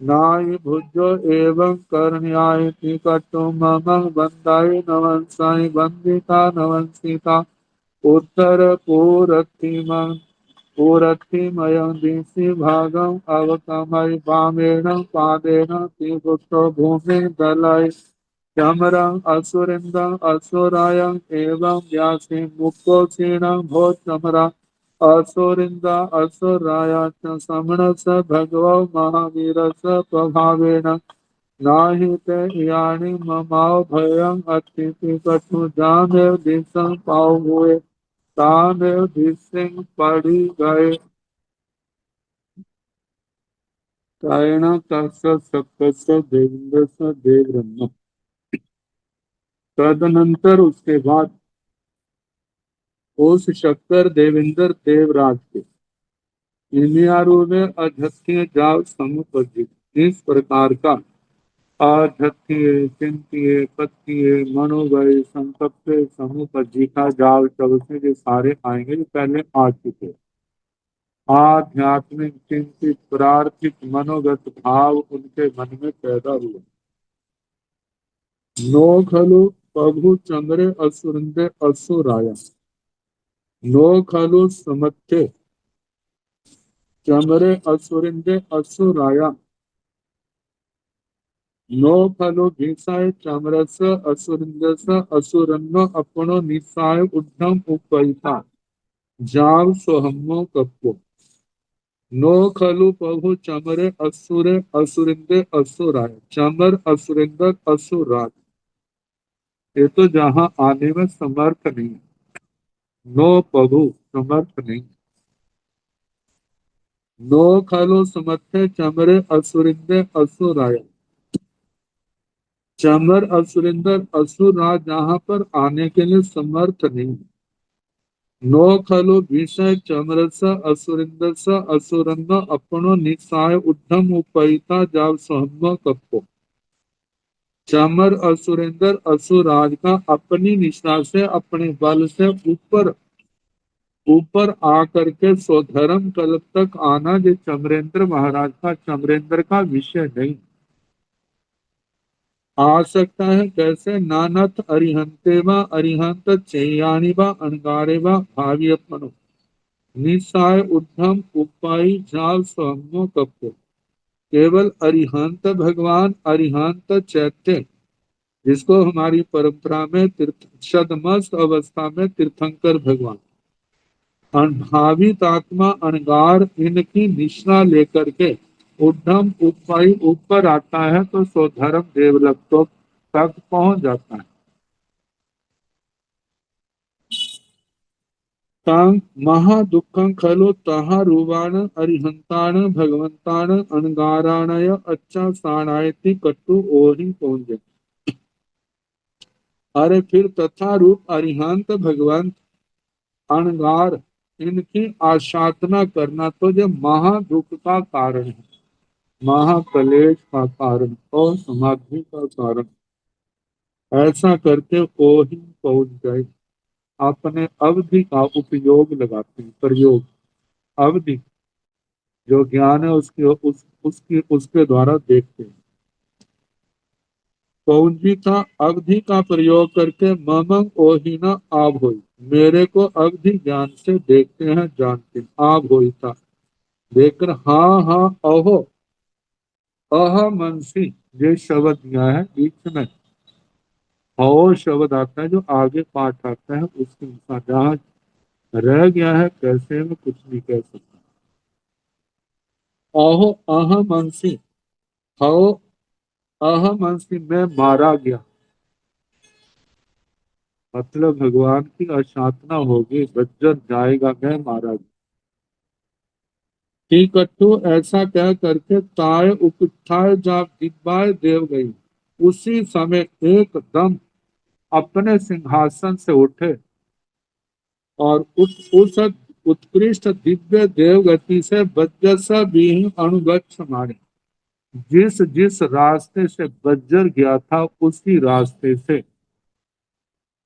नाय भुजो एवं करण्याय निकटो मम बंदाय नवंसाय बंदिता नवंसिता उत्तर पूरथिमयं दिशि भागं अवतमय वामेन पादेन तिपुत्रो भूमि दलय चमरं असुरिन्दं असुरायं एवं व्यासि मुक्तो क्षीणं भो चमरा असुरिन्दा असुराया च समणस भगवो महावीरस प्रभावेन नाही ते यानि ममाव भयं अतिथि कटु जामेव दिशं पाव हुए तामेव दिसिं पड़ी गए कायण तस्य सक्कस्य देवेन्द्रस्य देवब्रह्म तदनंतर उसके बाद उस शक्कर देवेंद्र देवराज के इन्हीं में अध्यक्ष जाव समुपजित इस प्रकार का अध्यक्ष चिंतिये पत्तिये मनोभय संतप्त समुपजिता जाव चौथे जो सारे आएंगे जो पहले आ चुके आध्यात्मिक चिंतित प्रार्थित मनोगत भाव उनके मन में पैदा हुए नो खलु प्रभु चंद्रे असुरंदे असुराया नो खलु समत्थे चमरे असुरिंदे असुराया नो फलो भीषाय चमरस असुरिंदस असुरन्नो अपनो निसाय उद्धम उपैता जाव सोहम्मो कप्पो नो खलु प्रभु चमरे असुरे असुरिंदे असुराय चमर असुरिंदर असुराय ये तो जहां आने में समर्थ नहीं नो प्रभु समर्थ नहीं नो खलु समर्थ चमरे असुरिंदे असुराय चमर असुरिंदर असुर जहां पर आने के लिए समर्थ नहीं नो खलु विषय चमरस असुरिंदस असुरन्न अपनो निसाय उद्धम उपैता जाव सहम कप्पो चमर असुरेंद्र असुराज का अपनी निष्ठा से अपने बल से ऊपर ऊपर आकर के स्वधर्म कल्प तक आना, ये चमरेंद्र महाराज का, चमरेंद्र का विषय नहीं। आ सकता है कैसे? नानथ अरिहंते व अरिहंत चैयाणी व अणगारे व भावी अपनो निसाय उद्धम उपाई झाल सहमो कप्पो। केवल अरिहंत भगवान, अरिहंत चैत्य, जिसको हमारी परंपरा में तीर्थ छदमस्त अवस्था में तीर्थंकर भगवान, भावित आत्मा अणगार, इनकी निष्ठा लेकर के उद्धम उपाय ऊपर आता है तो स्वधर्म देवलोक तक पहुंच जाता है। तां महादुःखं खलु तहा रूवाण अरिहंताण भगवंताण अणगाराणय अच्छा साणायति कट्टु ओहि पहुंचे। अरे फिर तथा रूप अरिहंत भगवंत अणगार, इनकी आसाधना करना तो जो महादुख का कारण है, महाकलेश का कारण और समाधि का कारण, ऐसा करके वो ही पहुंच गए। अपने अवधि का उपयोग लगाते हैं, प्रयोग, अवधि जो ज्ञान है उसके द्वारा देखते हैं। पौंजी का अवधि का प्रयोग करके ममंग ओहिना आब होई, मेरे को अवधि ज्ञान से देखते हैं, जानते हैं। आब होई था देखकर हाँ हाँ अहो, अह मनसी, ये शब्द दिया है बीच में। हो शब्द आता है जो आगे पाठ आता है, उसके अनुसार जहाँ रह गया है कैसे में कुछ नहीं कह सकता। अहो अह मनसी, हो अह मनसी, मैं मारा गया, मतलब भगवान की अशांतना होगी, बज्जर जाएगा, मैं मारा गया। ठीक कट्टू, ऐसा कह करके ताय उठाए जा दिग्बाय देव गई, उसी समय एकदम अपने सिंहासन से उठे और उस उत्कृष्ट दिव्य देव गति से वज्रसा भी अनुगच्छ मारे, जिस जिस रास्ते से वज्र गया था उसी रास्ते से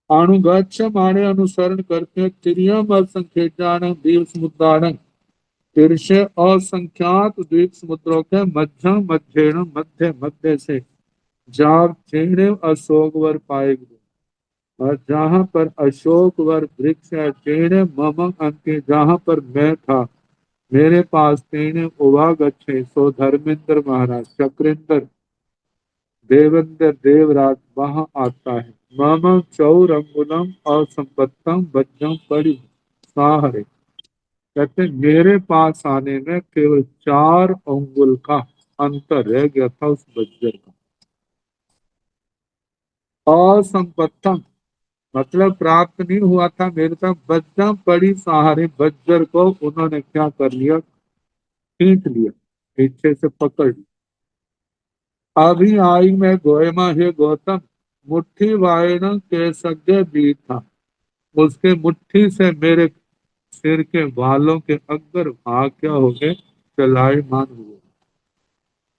अनुगच्छ माने, अनुसरण करते, त्रियम असंख्यम दीव समुद्राण, तिरछे असंख्यात द्वीप समुद्रों के मध्यम मध्येण, मध्य मध्य से जाप चेहरे अशोक वर पाए गए, और जहां पर अशोक वर वृक्ष है, चेहरे मम अंके, जहां पर मैं था, मेरे पास तेने उवाग अच्छे, सो धर्मेंद्र महाराज चक्रेंद्र देवेंद्र देवराज वहां आता है। मम चौर अंगुलम और संपत्तम बज्जम पड़ी साहरे, कहते मेरे पास आने में केवल 4 अंगुल का अंतर रह गया था उस बज्जर का। असंपत्तम मतलब प्राप्त नहीं हुआ था मेरे तक, बज्जम पड़ी सहारे, बज्जर को उन्होंने क्या कर लिया, खींच लिया, पीछे से पकड़ लिया। अभी आई मैं गोयमा हे गौतम, मुट्ठी वायन के सज्ञ भी था, उसके मुट्ठी से मेरे सिर के बालों के अग्र भाग क्या हो गए, चलायमान हुए।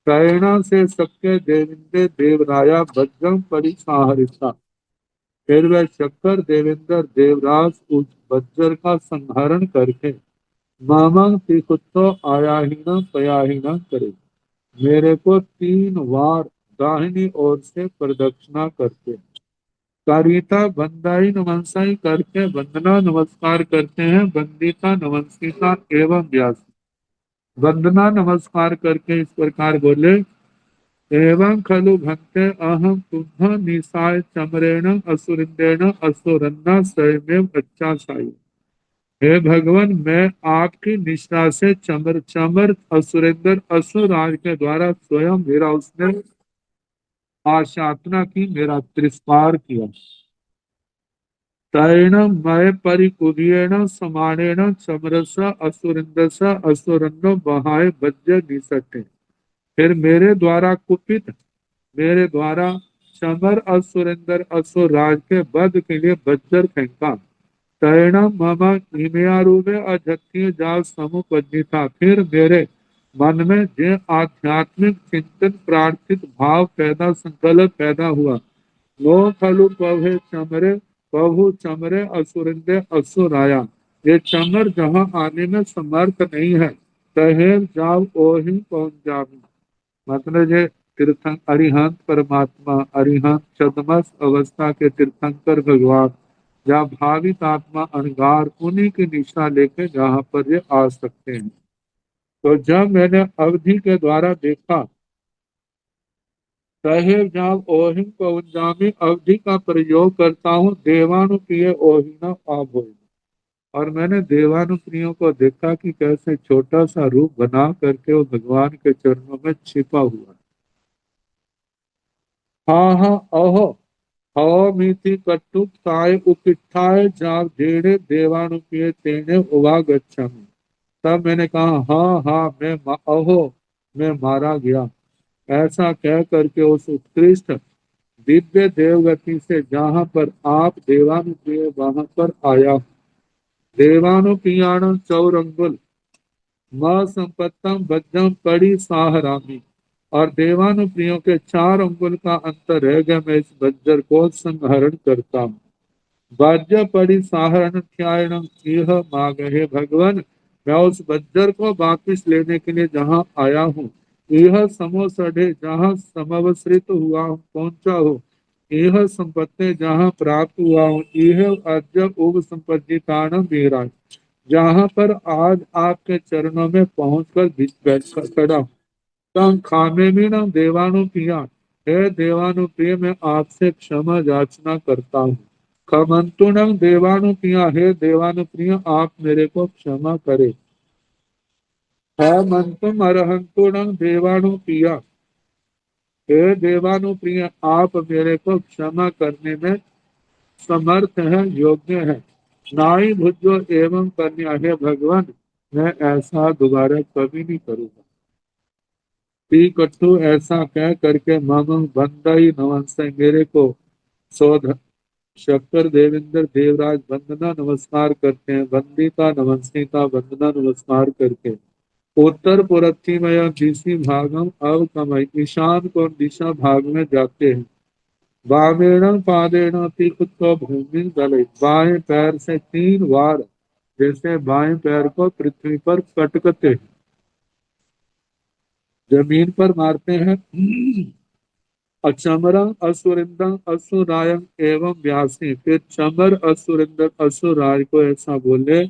प्रेरणा से सबके देवेंद्र देवराया वज्रम परिसाहरिता, फिर वह शक्कर देवेंद्र देवराज उस वज्र का संहरण करके मामंग तिकुत्तो आयाहीना पयाहीना करे, मेरे को 3 बार दाहिनी ओर से प्रदक्षिणा करते, कारिता बंदाई नमस्कार करके वंदना नमस्कार करते हैं, वंदिता नमस्कार एवं व्यास, वंदना नमस्कार करके इस प्रकार बोले, एवं खलु भक्ते अहम तुम निशाय चमरेण असुरिंदेण असुरन्ना स्वयमेव अच्छा साई। हे भगवान, मैं आपकी निष्ठा से चमर चमर असुरेंद्र असुराज के द्वारा स्वयं मेरा उसने आशातना की, मेरा तिरस्कार किया। तैण मय परिकुर्येण समानेन चमरस असुरिंदस असुरन्न बहाय वज्र निसटे, फिर मेरे द्वारा कुपित, मेरे द्वारा समर असुरेंद्र असुराज के वध के लिए वज्र फेंका। तैणम मम इमयारूपे अजत्य जाल समुपन्नी था, फिर मेरे मन में जे आध्यात्मिक चिंतन प्रार्थित भाव पैदा संकल्प पैदा हुआ। नो खलु पवे चमरे प्रभु चमरे असुरिंदे असुराया। ये चमर जहाँ आने में समर्थ नहीं है, तहेर जाव ओहि पहुंच जावे। मतलब ये तीर्थं अरिहंत परमात्मा, अरिहंत छद्मस अवस्था के तीर्थंकर भगवान, जहाँ भावित आत्मा अनगार, उन्हीं की निशा लेके जहाँ पर ये आ सकते हैं। तो जब मैंने अवधि के द्वारा देखा, सहेब जाम ओहिम पवनजामी, अवधि का प्रयोग करता हूँ देवानुप्रिय ओहिना आप हो। और मैंने देवानुप्रियों को देखा कि कैसे छोटा सा रूप बना करके वो भगवान के चरणों में छिपा हुआ है। हाँ हाँ अहो हव मीति कट्टु काय उपिठाए जाग जेड़े देवानुप्रिय तेने उवा गच्छामि। तब मैंने कहा हाँ हाँ अहो मैं मारा गया। ऐसा कह करके उस उत्कृष्ट दिव्य देवगति से जहाँ पर आप देवानुप्रिय वहां पर आया। देवानुप्रियाण चौरंगुल माँ संपत्तम वज्रम पड़ी साहरामी। और देवानुप्रियों के 4 अंगुल का अंतर रह गया, मैं इस वज्र को संहरण करता हूँ। वज्र पड़ी साहरण ख्याणम इह मांग, हे भगवान मैं उस वज्र को वापिस लेने के लिए जहाँ आया हूँ। यह समोसढ़े जहाँ समवसृत हुआ हूँ, पहुंचा हूँ। यह संपत्ति जहाँ प्राप्त हुआ हूँ, यह अद्य उग संपत्ति ताणम मेरा, जहाँ पर आज आपके चरणों में पहुंचकर बैठ खड़ा हूँ। तम खामे भी न देवानुप्रिया, हे देवानुप्रिय मैं आपसे क्षमा याचना करता हूँ। खमंतुनम देवानुप्रिया, हे देवानुप्रिय आप मेरे को क्षमा करे। है मंतुम अरहंतुनम देवानुप्रिया, हे देवानुप्रिय आप मेरे को क्षमा करने में समर्थ है, योग्य है। नाई भुजो एवं कन्या, हे भगवान मैं ऐसा दोबारा कभी नहीं करूंगा। पी कट्टू ऐसा कह करके मानो बंदाई नमन से मेरे को सौध शक्कर देवेंद्र देवराज वंदना नमस्कार करते हैं। वंदिता नमस्ता वंदना नमस्कार करके उत्तर पुरत्तिमय दिशि भागम अवकमय, ईशान को दिशा भाग में जाते हैं। वामेण पादेण तीर्थत्व भूमि दले, बाएं पैर से 3 बार जैसे बाएं पैर को पृथ्वी पर कटकते हैं, जमीन पर मारते हैं। अचमरं असुरिंदं असुरायं एवं व्यासी, फिर चमर असुरिंदर असुराय को ऐसा बोले,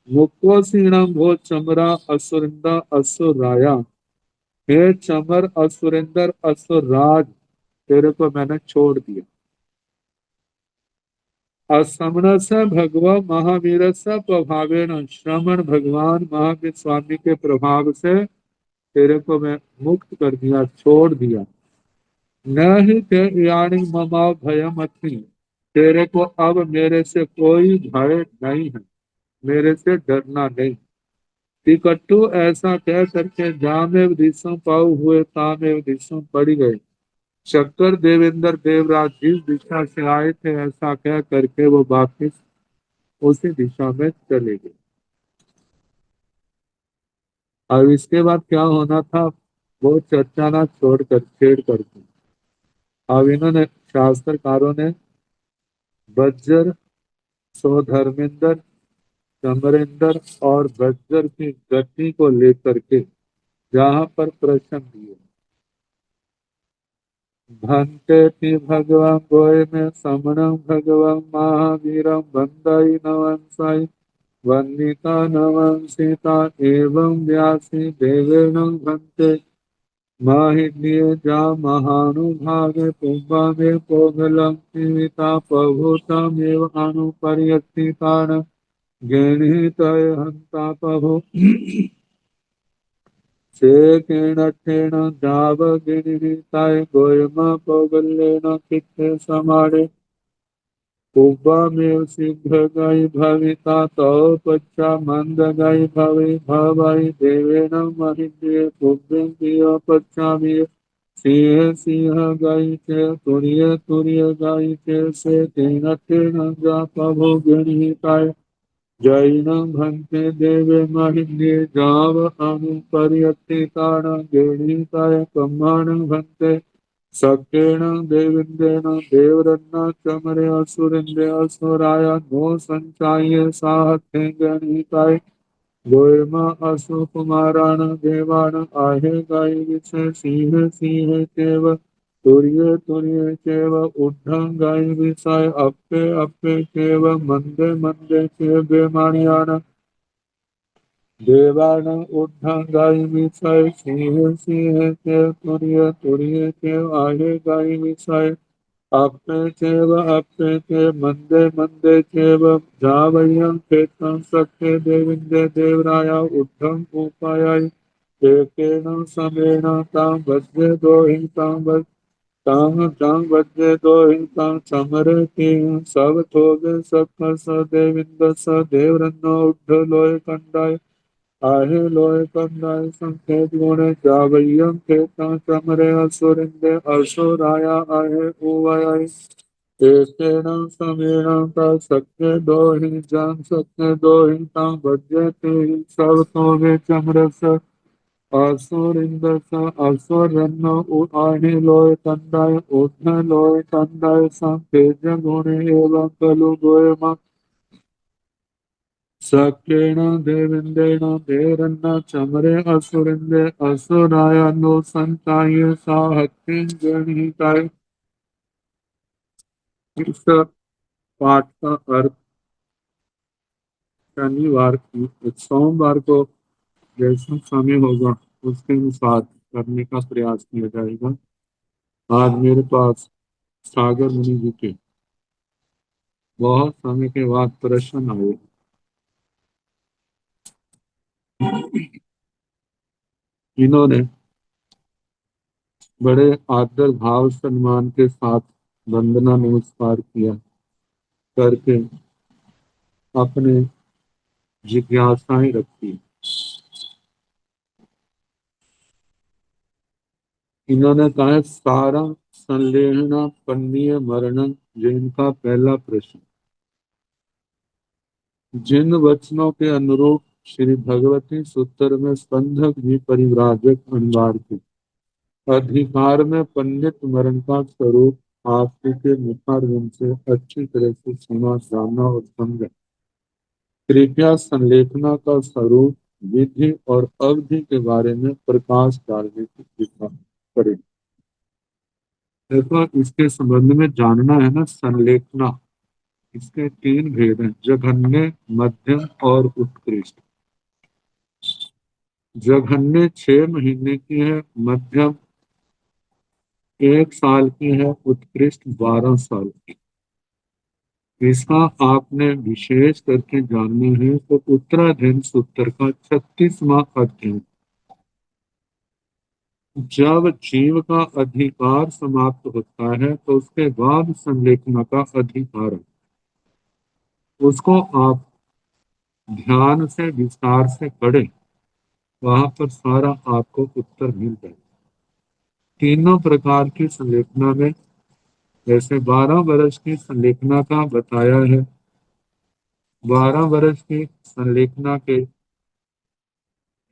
मुक्वसीणं भो चमरा असुरिंदा असुराया, हे चमर असुरिंदर असुराज तेरे को मैंने छोड़ दिया। असमण से भगवा महावीर से प्रभावेण, श्रमण भगवान महावीर स्वामी के प्रभाव से तेरे को मैं मुक्त कर दिया, छोड़ दिया। न ही ते यानी ममा भयम अति, तेरे को अब मेरे से कोई भय नहीं है, मेरे से डरना नहीं। टिकट्टू ऐसा कह करके जामेव दिशा पाऊ हुए तामेव दिशा पड़ी गए। शक्कर देवेंद्र देवराज जिस दिशा से आए थे ऐसा कह करके वो वापिस उसी दिशा में चले गए। अब इसके बाद क्या होना था वो चर्चा ना छेड़ करके अब इन्होंने शास्त्रकारों ने वज्र सो धर्मेंद्र समरेंद्र और वज्र की गति को लेकर के जहाँ पर प्रश्न दिए। भंते भगवान गोय में समणं भगवान महावीरं वंदई नवंसाई, वंदिता नवंसिता एवं व्यासी देवेण भंते। माहिन्ये जा महानुभागे पुब्बा में पोगलं जीविता प्रभुतमेव अनुपर्यथितान् गृहीतय हंता प्रभु। सेकेणठेन दावगिरिताय गोयमा पौगल्येन चित्ते समारे, पुब्बमेव शीघ्र गई भविता तौ पच्चा मंद गई भवै देवेन महिन्द्रे पुब्बें प्रिय पच्चामि। सिंह सिंह गई चे तुर्य तुर्य गई चे से तेन तेन जा प्रभु गृहीताय। जैनं भन्ते देवे महिन्ये जाव अनुपर्यथितान् गृहीताय कम्माणं भन्ते सक्केण देवेन्द्रेण देवरत्ना चमरे असुरेन्द्रे असुराय नो संचाय साहते गणिताय गोयमा असु कुमाराण देवान आहे गाय विषय सिंह सिंह केव तुर्य तुर्य केव उड्ढं गाय विषय अप्पे अप्पे केव मंदे मंदे केव बेमानियान देवान उड्ढं गाय विषय सिंह सिंह केव तुर्य तुर्य केव आहे गाय विषय अप्पे के मंदे मंदे केव जावयं खेतं सखे देविंदे देवराया उद्धम उपाय एकेन समेन तां वज्रे दोहिं तां वज्रे दोहिं तां समरे किं सब थोगे सख स देविंद स देवरन्नो उड्ढ लोय कंडाय आहे लोय कंडाय संखेत गुणे जावयं खेतं समरे असुरिंदे असुराया आहे उवाय एकेन समेन ता सख्य दोहि जन सख्य दोहि ता भज्यते सब तोगे चमरस असुरिंदस असुरन्न उआहि लोय कंदाय उद्ध लोय कंदाय संतेज गुणे एवं कलु गोयमा सख्येण देवेन्द्रेण देवरन्न चमरे असुरिंदे असुराय नो संताय साहत्य गणिताय। इस पाठ का अर्थ शनिवार की सोमवार को जैसा समय होगा उसके अनुसार करने का प्रयास किया जाएगा। आज मेरे पास सागर मुनि जी के बहुत समय के बाद प्रश्न आए। इन्होंने बड़े आदर भाव सम्मान के साथ वंदना नमस्कार किया करके अपने जिज्ञासाएं रखी। इन्होंने कहा सारा संलेहना पन्नीय मरणन जिनका पहला प्रश्न जिन वचनों के अनुरूप श्री भगवती सूत्र में स्कंधक जी परिव्राजक अनुवाद की अधिकार में पंडित मरण का स्वरूप आपके मुखारविंद से अच्छी तरह से सुना जाना और समझा। कृपया संलेखना का स्वरूप विधि और अवधि के बारे में प्रकाश डालने की कृपा करें। देखो इसके संबंध में जानना है ना संलेखना। इसके तीन भेद हैं जघन्य मध्यम और उत्कृष्ट। जघन्य 6 महीने की है, मध्यम 1 साल की है, उत्कृष्ट 12 साल की। इसका आपने विशेष करके जानना है तो उत्तराधीन सूत्र का 36वां अध्याय जब जीव का अधिकार समाप्त होता है तो उसके बाद संलेखना का अधिकार है। उसको आप ध्यान से विस्तार से पढ़ें, वहां पर सारा आपको उत्तर मिल जाए। तीनों प्रकार की संलेखना में जैसे 12 वर्ष की संलेखना का बताया है। 12 वर्ष की संलेखना के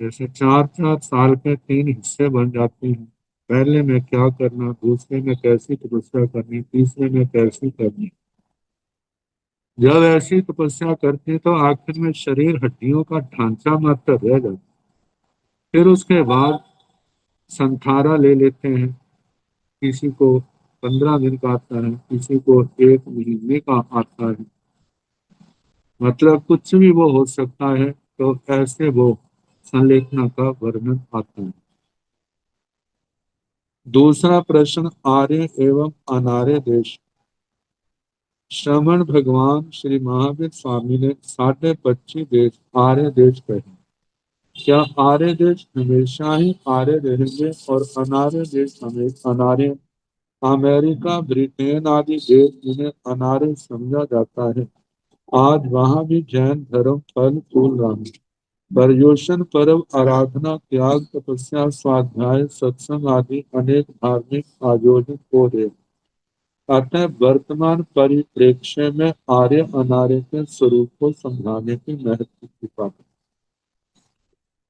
जैसे 4-4 साल के 3 हिस्से बन जाते हैं। पहले में क्या करना, दूसरे में कैसी तपस्या करनी, तीसरे में कैसी करनी। जब ऐसी तपस्या करते तो आखिर में शरीर हड्डियों का ढांचा मात्र रह जाता। फिर उसके बाद संथारा ले लेते हैं। किसी को 15 दिन का आता है, किसी को 1 महीने का आता है। मतलब कुछ भी वो हो सकता है। तो ऐसे वो संलेखना का वर्णन आता है। दूसरा प्रश्न आर्य एवं अनार्य देश। श्रवण भगवान श्री महावीर स्वामी ने 25 देश आर्य देश कहे। क्या आर्य देश हमेशा ही आर्य रहेंगे और अनार्य देश हमेशा अनार्य? अमेरिका ब्रिटेन आदि देश जिन्हें अनार्य समझा जाता है आज वहां भी जैन धर्म फल फूल रहा है। पर्युषण पर्व, आराधना, त्याग, तपस्या, स्वाध्याय, सत्संग आदि अनेक धार्मिक आयोजित हो रहे। अतः वर्तमान परिप्रेक्ष्य में आर्य अनार्य के स्वरूप को समझाने की महत्व की बात।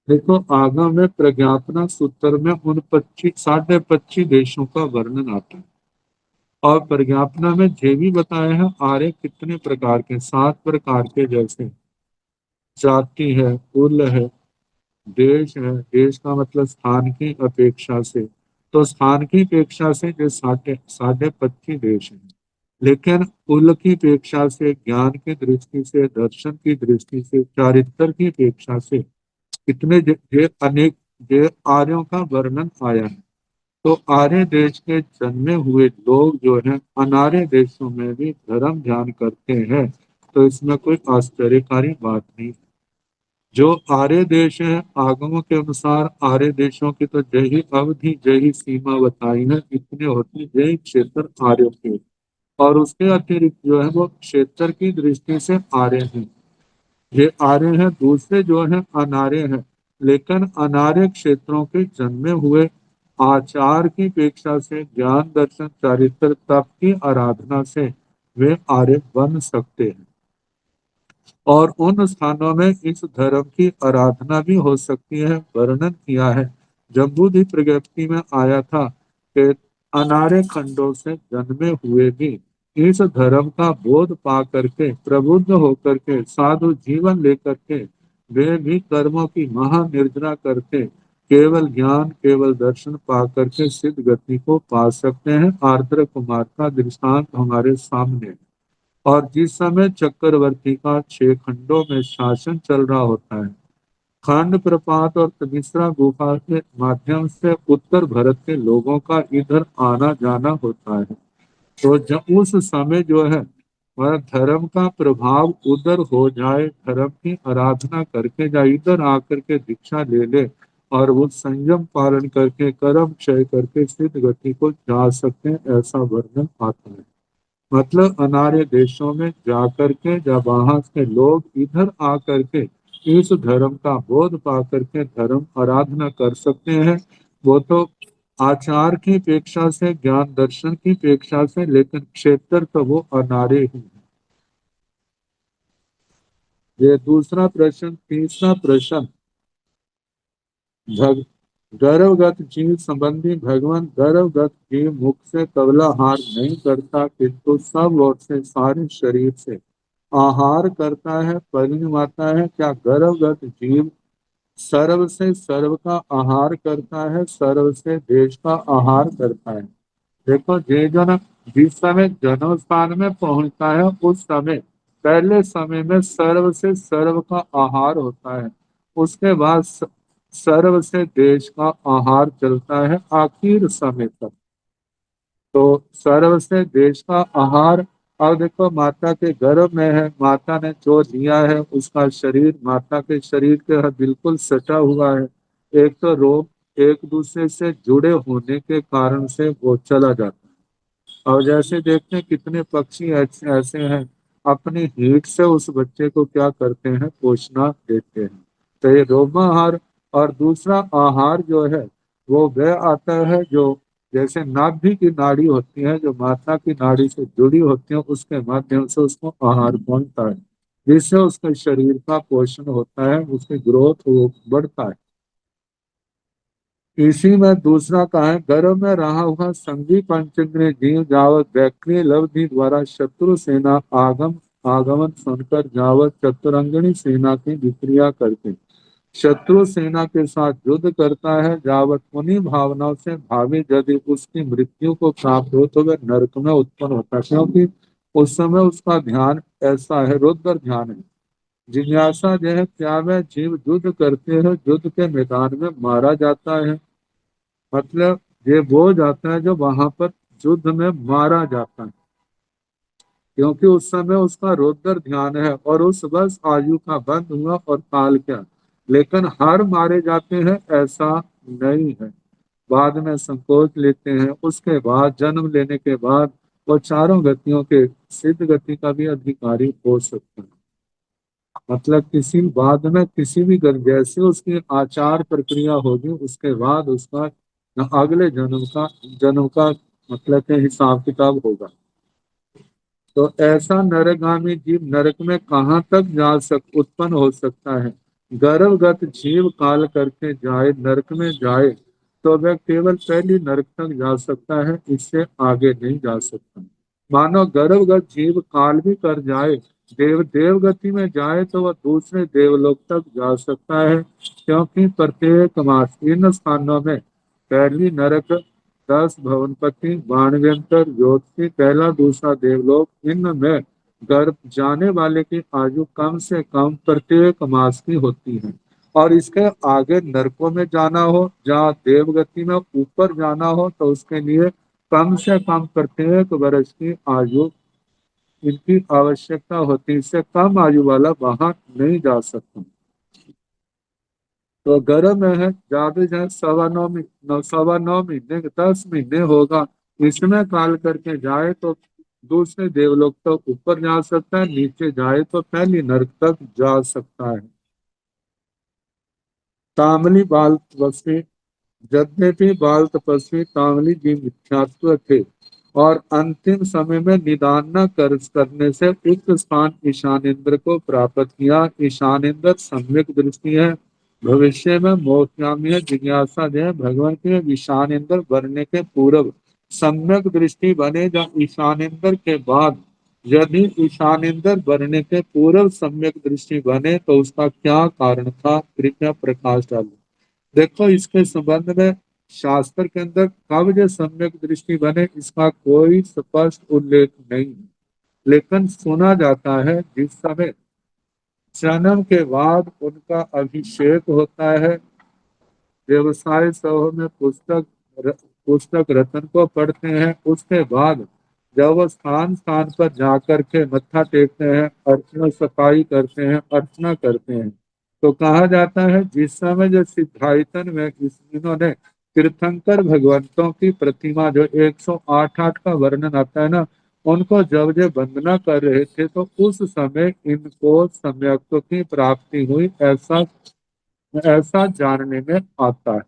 देखो, आगम में प्रज्ञापना सूत्र में उन 25 देशों का वर्णन आता है। और प्रज्ञापना में ये भी बताया है आर्य कितने प्रकार के, 7 प्रकार के, जैसे जाति है, कुल है, देश है। देश का मतलब स्थान की अपेक्षा से, तो स्थान की अपेक्षा से जो साढ़े साढ़े 25 देश हैं। लेकिन कुल की अपेक्षा से, ज्ञान की दृष्टि से, दर्शन की दृष्टि से, चारित्र की अपेक्षा से कितने ये अनेक ये आर्यों का वर्णन आया है। तो आर्य देश के जन्मे हुए लोग जो हैं अनार्य देशों में भी धर्म ध्यान करते हैं, तो इसमें कोई आश्चर्यकारी बात नहीं। जो आर्य देश है, आगमों के अनुसार आर्य देशों की तो जही अवधि जही सीमा बताई है, इतने होते जही क्षेत्र आर्यों के। और उसके अतिरिक्त जो है वो क्षेत्र की दृष्टि से आर्य हैं। ये आर्य हैं, दूसरे जो है अनार्य हैं। लेकिन अनार्य क्षेत्रों के जन्मे हुए आचार की अपेक्षा से, ज्ञान दर्शन चारित्र तप की आराधना से वे आर्य बन सकते हैं। और उन स्थानों में इस धर्म की आराधना भी हो सकती है। वर्णन किया है, जम्बूद्वीप प्रज्ञप्ति में आया था कि अनार्य खंडों से जन्मे हुए भी इस धर्म का बोध पा करके, प्रबुद्ध होकर के, साधु जीवन लेकर के वे भी कर्मों की महानिर्जरा करके केवल ज्ञान केवल दर्शन पा करके सिद्ध गति को पा सकते हैं। आर्द्र कुमार का दृष्टांत हमारे सामने है। और जिस समय चक्रवर्ती का 6 खंडों में शासन चल रहा होता है, खंड प्रपात और तमिश्रा गुफा के माध्यम से उत्तर भारत के लोगों का इधर आना जाना होता है। तो जब उस समय जो है वह धर्म का प्रभाव उधर हो जाए, धर्म की आराधना करके जाए, इधर आकर के दीक्षा ले ले और वो संयम पालन करके कर्म क्षय करके सिद्ध गति को जा सकते हैं, ऐसा वर्णन आता है। मतलब अनार्य देशों में जाकर के जब वहां के लोग इधर आकर के इस धर्म का बोध पा करके धर्म आराधना कर सकते हैं। वो तो आचार की अपेक्षा से, ज्ञान दर्शन की अपेक्षा से, लेकिन क्षेत्र तो वो अनार्य ही है। ये दूसरा प्रश्न। तीसरा प्रश्न, भग गर्भगत जीव संबंधी। भगवान गर्भगत जीव मुख से कवला हार नहीं करता, किंतु सब ओर से सारे शरीर से आहार करता है, परिणमाता है। क्या गर्भगत जीव सर्व से सर्व का आहार करता है, सर्व से देश का आहार करता है? देखो, ये जो ना जिस समय जन्म स्थान में पहुंचता है उस समय पहले समय में सर्व से सर्व का आहार होता है। उसके बाद सर्व से देश का आहार चलता है आखिर समय तक। तो सर्व से देश का आहार। अब देखो, माता के गर्भ में है, माता ने जो दिया है उसका शरीर माता के शरीर के बिल्कुल सटा हुआ है। एक तो रोग एक दूसरे से जुड़े होने के कारण से वो चला जाता है। और जैसे देखते हैं कितने पक्षी ऐसे ऐसे हैं, अपनी हीट से उस बच्चे को क्या करते हैं, पोषण देते हैं। तो ये रोगाहार। और दूसरा आहार जो है वो वह आता है जो जैसे नाभि की नाड़ी होती है, जो माता की नाड़ी से जुड़ी होती है, उसके माध्यम से उसको आहार पहुंचता है, जिससे उसके शरीर का पोषण होता है, उसकी ग्रोथ वो बढ़ता है। इसी में दूसरा कहा है, गर्भ में रहा हुआ संगी पंचेंद्रिय जीव जावत वैक्रिय लब्धि द्वारा शत्रु सेना आगमन सुनकर जावत चतुरंगणी सेना की विक्रिया करके शत्रु सेना के साथ युद्ध करता है, जावत उन्हीं भावनाओं से भावी यदि उसकी मृत्यु को प्राप्त हो तो वह नरक में उत्पन्न होता है, क्योंकि उस समय उसका ध्यान ऐसा है, रुद्र ध्यान है। जिज्ञासा जो है, क्या वह जीव युद्ध करते हैं, युद्ध के मैदान में मारा जाता है? मतलब ये वो जाता है जो वहां पर युद्ध में मारा जाता है, क्योंकि उस समय उसका रौद्र ध्यान है और उस बस आयु का बंद हुआ और काल क्या। लेकिन हर मारे जाते हैं ऐसा नहीं है, बाद में संकोच लेते हैं, उसके बाद जन्म लेने के बाद वो चारों गतियों के सिद्ध गति का भी अधिकारी हो सकता है। मतलब किसी बाद में किसी भी जैसे उसकी आचार प्रक्रिया होगी उसके बाद उसका अगले जन्म का मतलब के हिसाब किताब होगा। तो ऐसा नरगामी जीव नरक में कहाँ तक जा उत्पन्न हो सकता है। गर्भगत जीव काल करके जाए नरक में जाए तो वह केवल पहली नरक तक जा सकता है, इससे आगे नहीं जा सकता। मानो गर्भगत जीव काल भी कर जाए, देवगति में जाए तो वह दूसरे देवलोक तक जा सकता है, क्योंकि प्रत्येक मास इन स्थानों में पहली नरक, 10 भवनपति, बाणव्यंतर, ज्योति, पहला दूसरा देवलोक, इनमें गर्भ जाने वाले की आयु कम से कम प्रत्येक मास की होती है। और इसके आगे नरकों में जाना हो, जहाँ देवगति में ऊपर जाना हो, तो उसके लिए कम से कम प्रत्येक वर्ष की आयु इनकी आवश्यकता होती है। इससे कम आयु वाला वहां नहीं जा सकता। तो गर्भ में है ज्यादा से 9.5 महीने 10 महीने होगा, इसमें काल करके जाए तो दूसरे देवलोक तक ऊपर जा सकता है, नीचे जाए तो पहली नरक तक जा सकता है। तामली बाल तपस्वी, यद्यपि बाल तपस्वी तामली जी मिथ्यात्व थे और अंतिम समय में निदान न करने से उक्त स्थान ईशानेन्द्र को प्राप्त किया। ईशानेन्द्र सम्यक दृष्टि है, भविष्य में मोक्षगामी है, जिज्ञासा है। भगवान के ईशानेन्द्र बनने के पूर्व सम्यक दृष्टि बने, जब ईशानेन्द्र के बाद यदि ईशानेन्द्र बनने के पूर्व सम्यक दृष्टि बने तो उसका क्या कारण था, कृपया प्रकाश डालो। देखो इसके संबंध में शास्त्र के अंदर कब जो सम्यक दृष्टि बने इसका कोई स्पष्ट उल्लेख नहीं है। लेकिन सुना जाता है जिस समय जन्म के बाद उनका अभिषेक होता है, व्यवसाय सभा में पुस्तक रत्न को पढ़ते हैं, उसके बाद जब वो स्थान स्थान पर जाकर के मत्था टेकते हैं, अर्चना सफाई करते हैं, अर्चना करते हैं, तो कहा जाता है जिस समय जो सिद्धायतन में इन्होंने तीर्थंकर भगवंतों की प्रतिमा जो 108 का वर्णन आता है ना, उनको जब ये वंदना कर रहे थे तो उस समय इनको सम्यक्त्व की प्राप्ति हुई, ऐसा ऐसा जानने में आता है।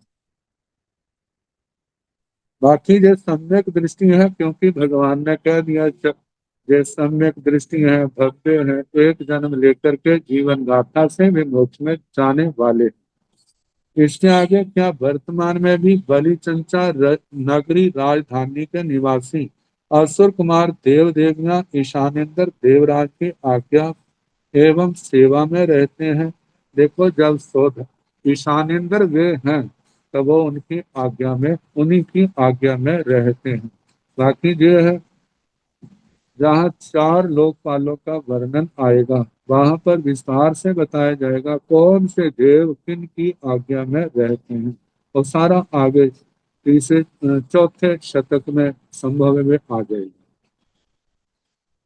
बाकी जो सम्यक दृष्टि है, क्योंकि भगवान ने कह दिया जो सम्यक दृष्टि है भव्य है, एक जन्म लेकर के जीवन गाथा से भी मोक्ष में जाने वाले। इसके आगे क्या वर्तमान में भी बलिचंचा नगरी राजधानी के निवासी असुर कुमार देव देवियां ईशानेन्द्र देवराज की आज्ञा एवं सेवा में रहते हैं। देखो जब शोध ईशानेन्द्र वे हैं तब वो उनकी आज्ञा में उन्हीं की आज्ञा में रहते हैं। बाकी जो है जहाँ 4 लोकपालों का वर्णन आएगा वहां पर विस्तार से बताया जाएगा कौन से देव किन की आज्ञा में रहते हैं, और सारा आगे तीसरे चौथे शतक में संभव में आ जाएगा।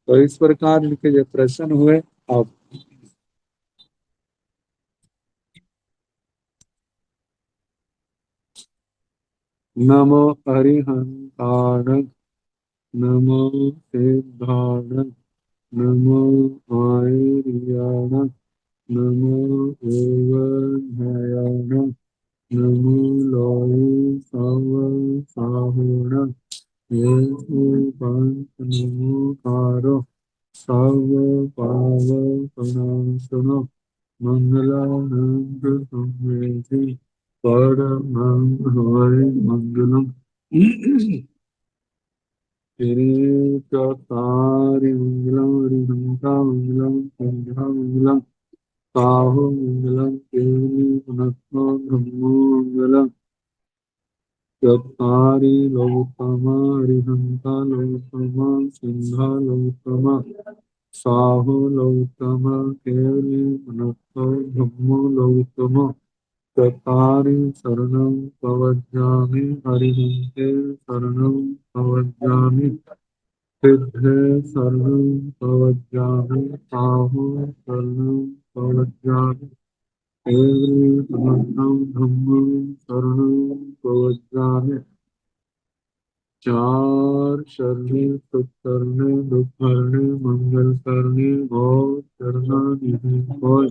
तो इस प्रकार इनके जो प्रश्न हुए। अब नमो हरिहंताण, नमो सिद्धाण, नमो आयर्याण, नमो एवज्ञान, नमो लोय सव साहुण, ये पंच नमो कारो सव पाव प्रणाशुन, मंगलानंद संवेदी परमं हरि मंगलम। किरीटकारि मंगलम, हरिहंता मंगलम, संध्या मंगलम, साहु मंगलम, केली पुनस्तो ब्रह्मो मंगलम। चत्तारि लोकमा, हरिहंता लोकमा, सिंहा लोकमा, साहु लोकमा, केली पुनस्तो ब्रह्मो लोकमा। चत्तारि शरणं प्रवज्जामि, हरिहंते शरणं प्रवज्जामि, सिद्धे शरणं प्रवज्जामि, साहु शरणं प्रवज्जामि, देवी समर्थं धम्मं शरणं प्रवज्जामि। चार शरणे सुख करने दुख हरने मंगल करने और शरणानिधि होय,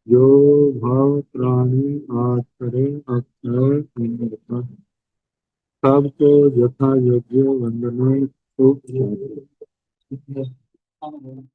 जो भाव प्राणी आचरे अक्षय पुण्य। सबको यथा योग्य वंदना सुख। हाँ, बोलो।